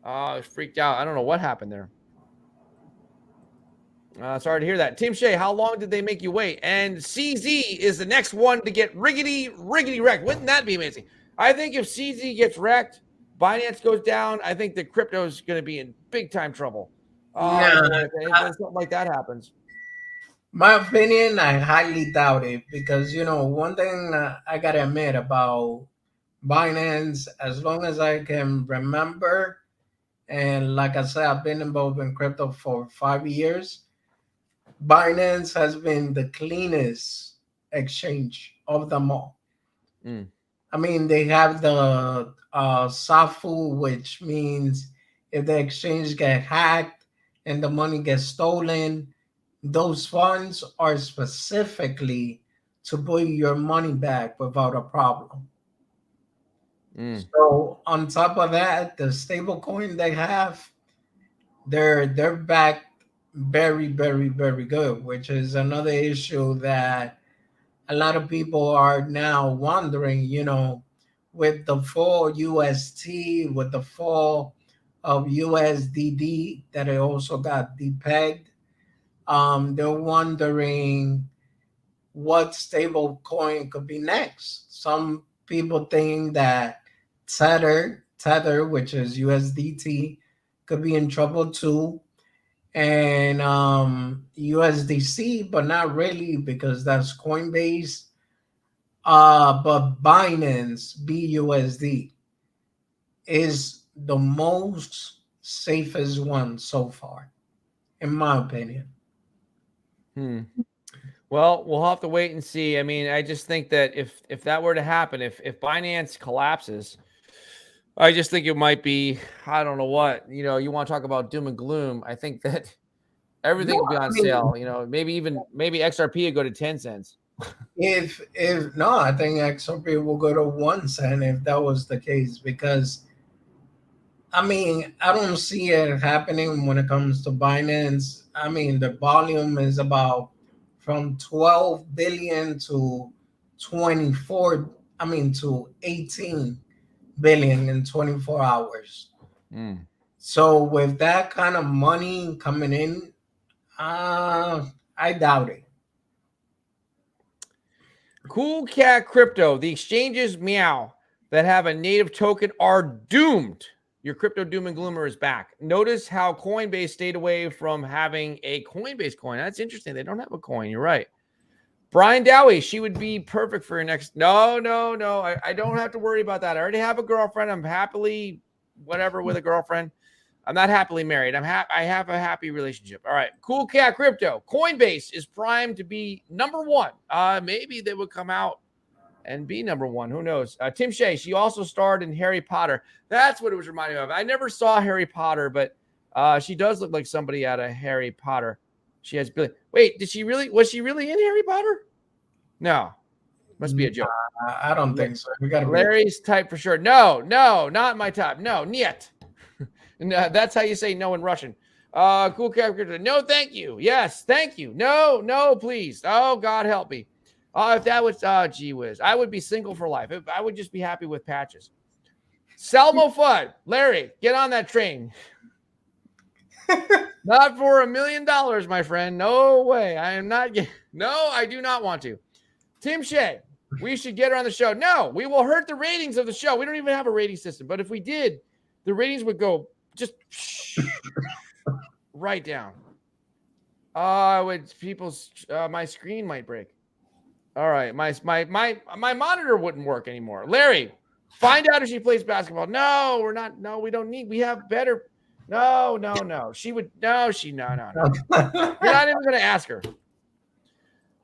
I was freaked out. I don't know what happened there. Sorry to hear that. Tim Shea, how long did they make you wait? And CZ is the next one to get riggedy wrecked. Wouldn't that be amazing? I think if CZ gets wrecked, Binance goes down, I think the crypto is going to be in big time trouble. If something like that happens. My opinion, I highly doubt it because, one thing I got to admit about Binance, as long as I can remember, and like I said, I've been involved in crypto for 5 years, Binance has been the cleanest exchange of them all. I mean, they have the SAFU, which means if the exchange get hacked and the money gets stolen, those funds are specifically to put your money back without a problem. So on top of that, the stable coin they have, they're backed very, very, very good, which is another issue that a lot of people are now wondering, with the fall UST, with the fall of USDD, that it also got depegged. They're wondering what stable coin could be next. Some people think that Tether, which is USDT, could be in trouble too, and USDC, but not really because that's Coinbase. But Binance BUSD is the most safest one so far, in my opinion. Well, we'll have to wait and see. I mean, I just think that if that were to happen, if Binance collapses, I just think it might be, I don't know what, you want to talk about doom and gloom. I think that everything No, will be on sale. Maybe XRP would go to 10 cents. if no, I think XRP will go to 1 cent if that was the case, because I mean, I don't see it happening when it comes to Binance. I mean, the volume is about from 12 billion to 24, I mean, to 18 billion in 24 hours. So with that kind of money coming in, I doubt it. Cool Cat Crypto, the exchanges meow that have a native token are doomed. Your crypto doom and gloomer is back. Notice how Coinbase stayed away from having a Coinbase coin. That's interesting. They don't have a coin. You're right. Brian Dowie, she would be perfect for your next. No. I don't have to worry about that. I already have a girlfriend. I'm happily whatever with a girlfriend. I'm not happily married. I have a happy relationship. All right. Cool Cat Crypto. Coinbase is primed to be number one. Maybe they would come out and be number one. Who knows? Tim Shea, she also starred in Harry Potter. That's what it was reminding me of. I never saw Harry Potter, but she does look like somebody out of Harry Potter. She has Billy. Wait, was she really in Harry Potter? No. Must be a joke. I don't think so. We got Larry's type for sure. No, not my type. No, niet. No, that's how you say no in Russian. Cool character. No, thank you. Yes, thank you. No, please. Oh, God help me. If that was, gee whiz, I would be single for life. I would just be happy with patches. Salmo Fudd, Larry, get on that train. Not for $1 million, my friend. No way. I am not. No, I do not want to. Tim Shea, we should get her on the show. No, we will hurt the ratings of the show. We don't even have a rating system. But if we did, the ratings would go just right down. My screen might break. All right, my monitor wouldn't work anymore. Larry, find out if she plays basketball. No, we're not. No, we don't need. We have better. No. She would. No. You're not even going to ask her.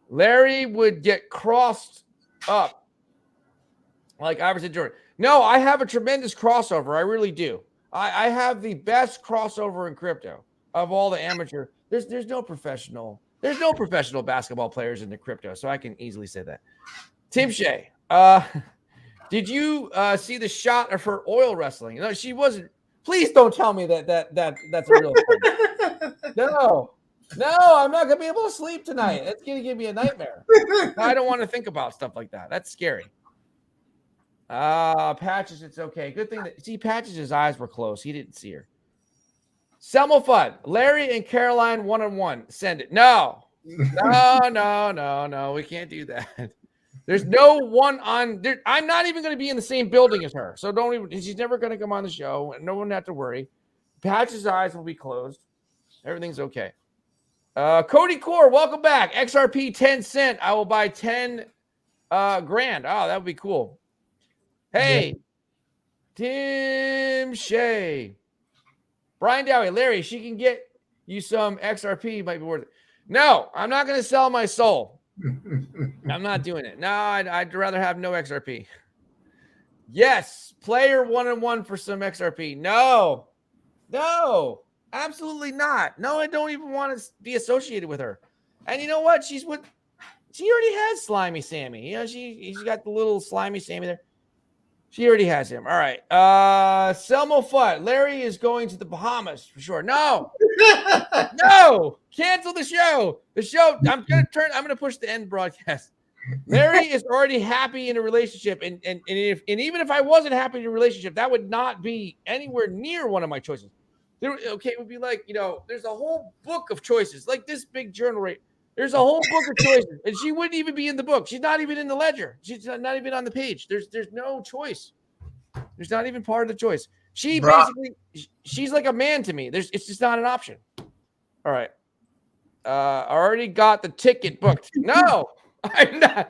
Larry would get crossed up like Iverson Jordan. No, I have a tremendous crossover. I really do. I have the best crossover in crypto of all the amateur. There's no professional. There's no professional basketball players in the crypto, so I can easily say that. Tim Shea, did you see the shot of her oil wrestling? No, she wasn't. Please don't tell me that's a real thing. No, I'm not gonna be able to sleep tonight. It's gonna give me a nightmare. I don't want to think about stuff like that. That's scary. Patches, it's okay. Good thing that Patches' eyes were closed. He didn't see her. Selma Fudd, Larry and Caroline 1-on-1. Send it. No. We can't do that. There's no one on there. I'm not even going to be in the same building as her. So don't even, she's never going to come on the show. No one have to worry. Patch's eyes will be closed. Everything's okay. Cody Core, welcome back. XRP 10 cent. I will buy 10 grand. Oh, that would be cool. Hey, Tim Shea. Brian Dowie, Larry, she can get you some XRP. Might be worth it. No, I'm not going to sell my soul. I'm not doing it. No, I'd rather have no XRP. Yes, player 1-on-1 for some XRP. No, absolutely not. No, I don't even want to be associated with her. And you know what? She already has Slimy Sammy. You know, she's got the little Slimy Sammy there. She already has him. All right. Selmo Fudd. Larry is going to the Bahamas for sure. No. Cancel the show. I'm going to push the end broadcast. Mary is already happy in a relationship, and even if I wasn't happy in a relationship, that would not be anywhere near one of my choices. It would be like, there's a whole book of choices, like this big journal, right? There's a whole book of choices, and she wouldn't even be in the book. She's not even in the ledger. She's not even on the page. There's no choice. There's not even part of the choice. She's like a man to me. It's just not an option. All right. I already got the ticket booked. No, I'm not.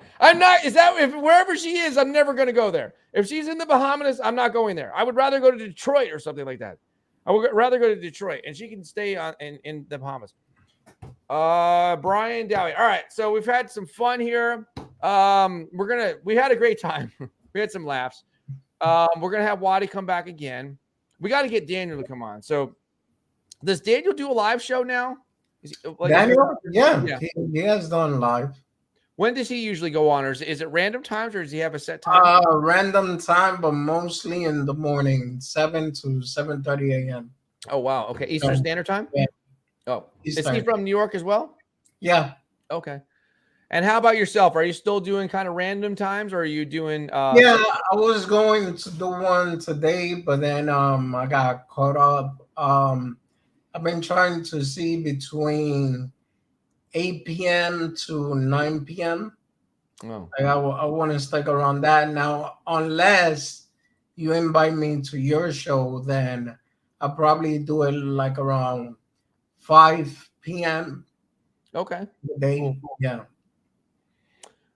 Is that if wherever she is, I'm never going to go there. If she's in the Bahamas, I'm not going there. I would rather go to Detroit or something like that. I would rather go to Detroit, and she can stay in the Bahamas. Brian Dowie. All right, so we've had some fun here. We had a great time. We had some laughs. We're gonna have Wadi come back again. We got to get Daniel to come on. So, does Daniel do a live show now? Daniel? Yeah. He has done live. When does he usually go on, or is it random times, or does he have a set time? Random time, but mostly in the morning, 7 to 7:30 a.m. Oh wow. Okay, Eastern Standard Time. Yeah. Oh, is he from New York as well? Yeah. Okay. And how about yourself? Are you still doing kind of random times, or are you doing? Yeah, I was going to do one today, but then I got caught up. I've been trying to see between 8 p.m. to 9 p.m. Oh. Like I want to stick around that now, unless you invite me to your show, then I'll probably do it like around 5 p.m. Okay. Today. Cool. Yeah.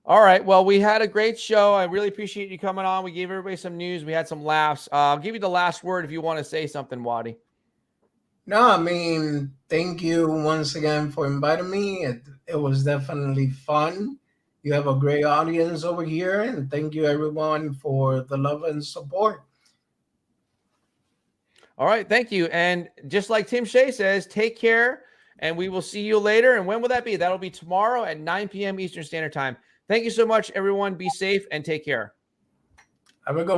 All right. Well, we had a great show. I really appreciate you coming on. We gave everybody some news. We had some laughs. I'll give you the last word if you want to say something, Wadi. No, I mean, thank you once again for inviting me. It was definitely fun. You have a great audience over here, and thank you everyone for the love and support. All right. Thank you. And just like Tim Shea says, take care, and we will see you later. And when will that be? That'll be tomorrow at 9 p.m. Eastern Standard Time. Thank you so much, everyone. Be safe and take care. Have a good